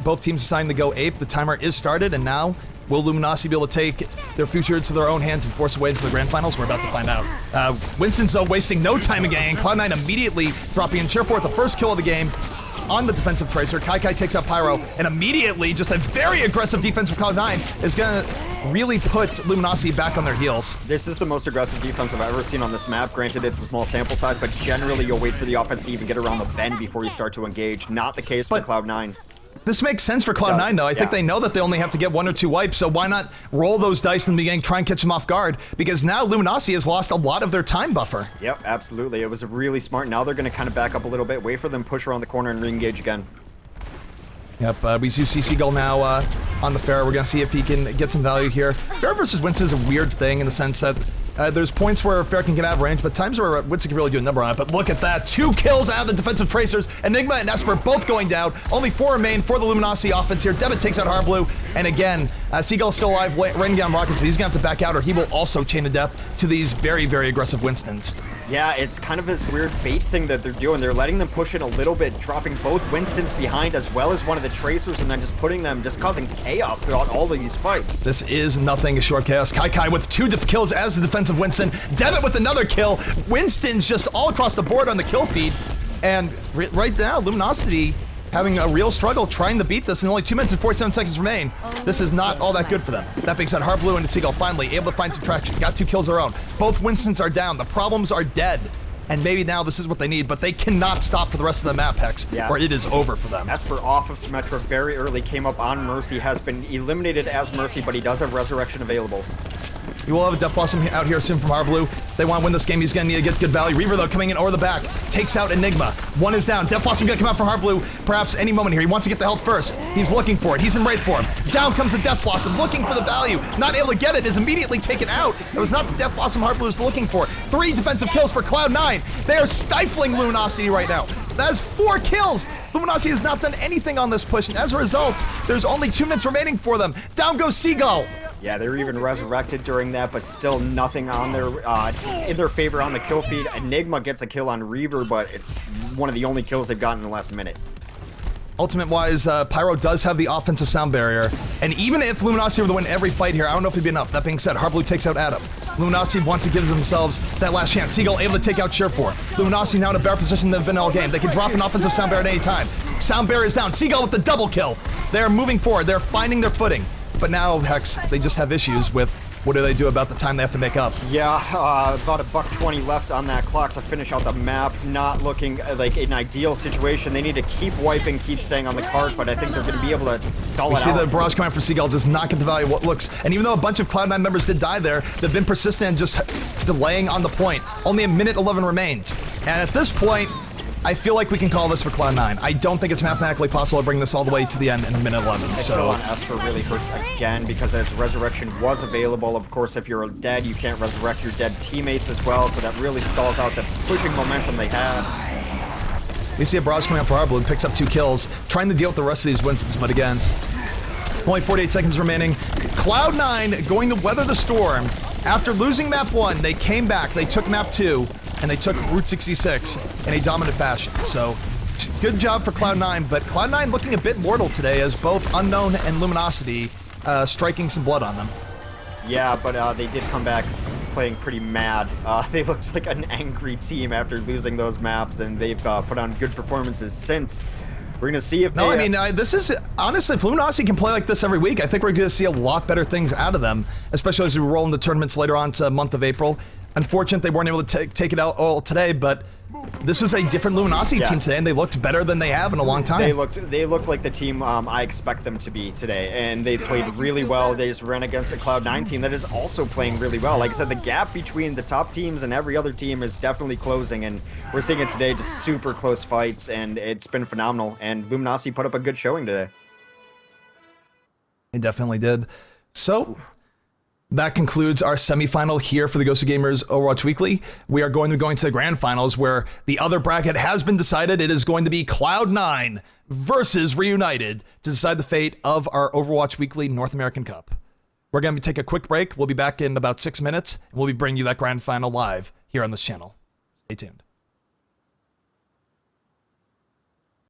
Both teams deciding to go ape. The timer is started, and now will Luminosity be able to take their future into their own hands and force away into the grand finals? We're about to find out. Winston's, though, wasting no time again. Cloud9 immediately dropping in Surefour the first kill of the game on the defensive Tracer. Kai takes out Pyro, and immediately, just a very aggressive defense from Cloud9 is going to really put Luminosity back on their heels. This is the most aggressive defense I've ever seen on this map. Granted, it's a small sample size, but generally you'll wait for the offense to even get around the bend before you start to engage. Not the case for Cloud9. This makes sense for Cloud9, though. I think they know that they only have to get 1 or 2 wipes, so why not roll those dice in the beginning, try and catch them off guard? Because now Luminosity has lost a lot of their time buffer. Yep, absolutely. It was really smart. Now they're going to kind of back up a little bit, wait for them, push around the corner, and re-engage again. Yep, we do see Seagull now on the Pharah. We're going to see if he can get some value here. Pharah versus Winston is a weird thing in the sense that there's points where Pharah can get out of range, but times where Winston can really do a number on it. But look at that. 2 kills out of the defensive Tracers. Enigma and Esper both going down. Only 4 remain for the Luminosity offense here. Debit takes out Harblue. And again, Seagull's still alive, raining down rockets, but he's going to have to back out or he will also chain to death to these very, very aggressive Winstons. Yeah, it's kind of this weird bait thing that they're doing. They're letting them push in a little bit, dropping both Winstons behind as well as one of the Tracers, and then just putting them, just causing chaos throughout all of these fights. This is nothing short chaos. Kai with 2 kills as the defensive Winston. Devitt with another kill. Winston's just all across the board on the kill feed. And right now, Luminosity having a real struggle trying to beat this, and only 2 minutes and 47 seconds remain. This is not all that good for them. That being said, Harblue and Seagull finally able to find some traction. Got 2 kills of their own. Both Winstons are down. The problems are dead. And maybe now this is what they need, but they cannot stop for the rest of the map, Hex, or it is over for them. Esper off of Symmetra very early, came up on Mercy, has been eliminated as Mercy, but he does have Resurrection available. He will have a Death Blossom out here soon from Harblue. They want to win this game. He's going to need to get good value. Reaver, though, coming in over the back. Takes out Enigma. 1 is down. Death Blossom going to come out from Harblue perhaps any moment here. He wants to get the health first. He's looking for it. He's in Wraith form. Down comes the Death Blossom, looking for the value. Not able to get it. Is immediately taken out. It was not the Death Blossom Harblue was looking for. 3 defensive kills for Cloud9. They are stifling Luminosity right now. That is 4 kills. Luminosity has not done anything on this push, and as a result, there's only 2 minutes remaining for them. Down goes Seagull. Yeah, they were even resurrected during that, but still nothing on their in their favor on the kill feed. Enigma gets a kill on Reaver, but it's one of the only kills they've gotten in the last minute. Ultimate-wise, Pyro does have the offensive sound barrier, and even if Luminosity were to win every fight here, I don't know if it'd be enough. That being said, Harblue takes out Adam. Luminosity wants to give themselves that last chance. Seagull able to take out Surefour. Luminosity now in a better position than they've been all game. They can drop an offensive sound barrier at any time. Sound barrier is down. Seagull with the double kill. They're moving forward. They're finding their footing. But now, Hex, they just have issues with what do they do about the time they have to make up? Yeah, about $1:20 left on that clock to finish out the map. Not looking like an ideal situation. They need to keep wiping, keep staying on the cart, but I think they're going to be able to stall it out. We see the barrage coming from Seagull does not get the value of what looks. And even though a bunch of Cloud9 members did die there, they've been persistent and just delaying on the point. Only 1:11 remains. And at this point, I feel like we can call this for Cloud9. I don't think it's mathematically possible to bring this all the way to the end in minute 11. Kill So on Esper really hurts again because as resurrection was available, of course, if you're dead, you can't resurrect your dead teammates as well, so that really stalls out the pushing momentum they had. we see a barrage coming up for Arblood, picks up 2 kills, trying to deal with the rest of these Winstons, but again, only 48 seconds remaining. Cloud9 going to weather the storm. After losing map 1, they came back, they took map 2, and they took Route 66 in a dominant fashion. So, good job for Cloud9, but Cloud9 looking a bit mortal today as both Unknown and Luminosity striking some blood on them. Yeah, but they did come back playing pretty mad. They looked like an angry team after losing those maps, and they've put on good performances since. We're going to see if No, they... I mean, this is, honestly, if Luminosity can play like this every week, I think we're going to see a lot better things out of them, especially as we roll into tournaments later on to the month of April. Unfortunate they weren't able to take it out all today, but this is a different Luminosity team today, and they looked better than they have in a long time. They looked like the team I expect them to be today, and they played really well. They just ran against a Cloud9 team that is also playing really well. Like I said, the gap between the top teams and every other team is definitely closing, and we're seeing it today, just super close fights, and it's been phenomenal. And Luminosity put up a good showing today. It definitely did. So that concludes our semifinal here for the GosuGamers Overwatch Weekly. We are going to be going to the grand finals where the other bracket has been decided. It is going to be Cloud9 versus Reunited to decide the fate of our Overwatch Weekly North American Cup. We're going to take a quick break. We'll be back in about 6 minutes, and we'll be bringing you that grand final live here on this channel. Stay tuned.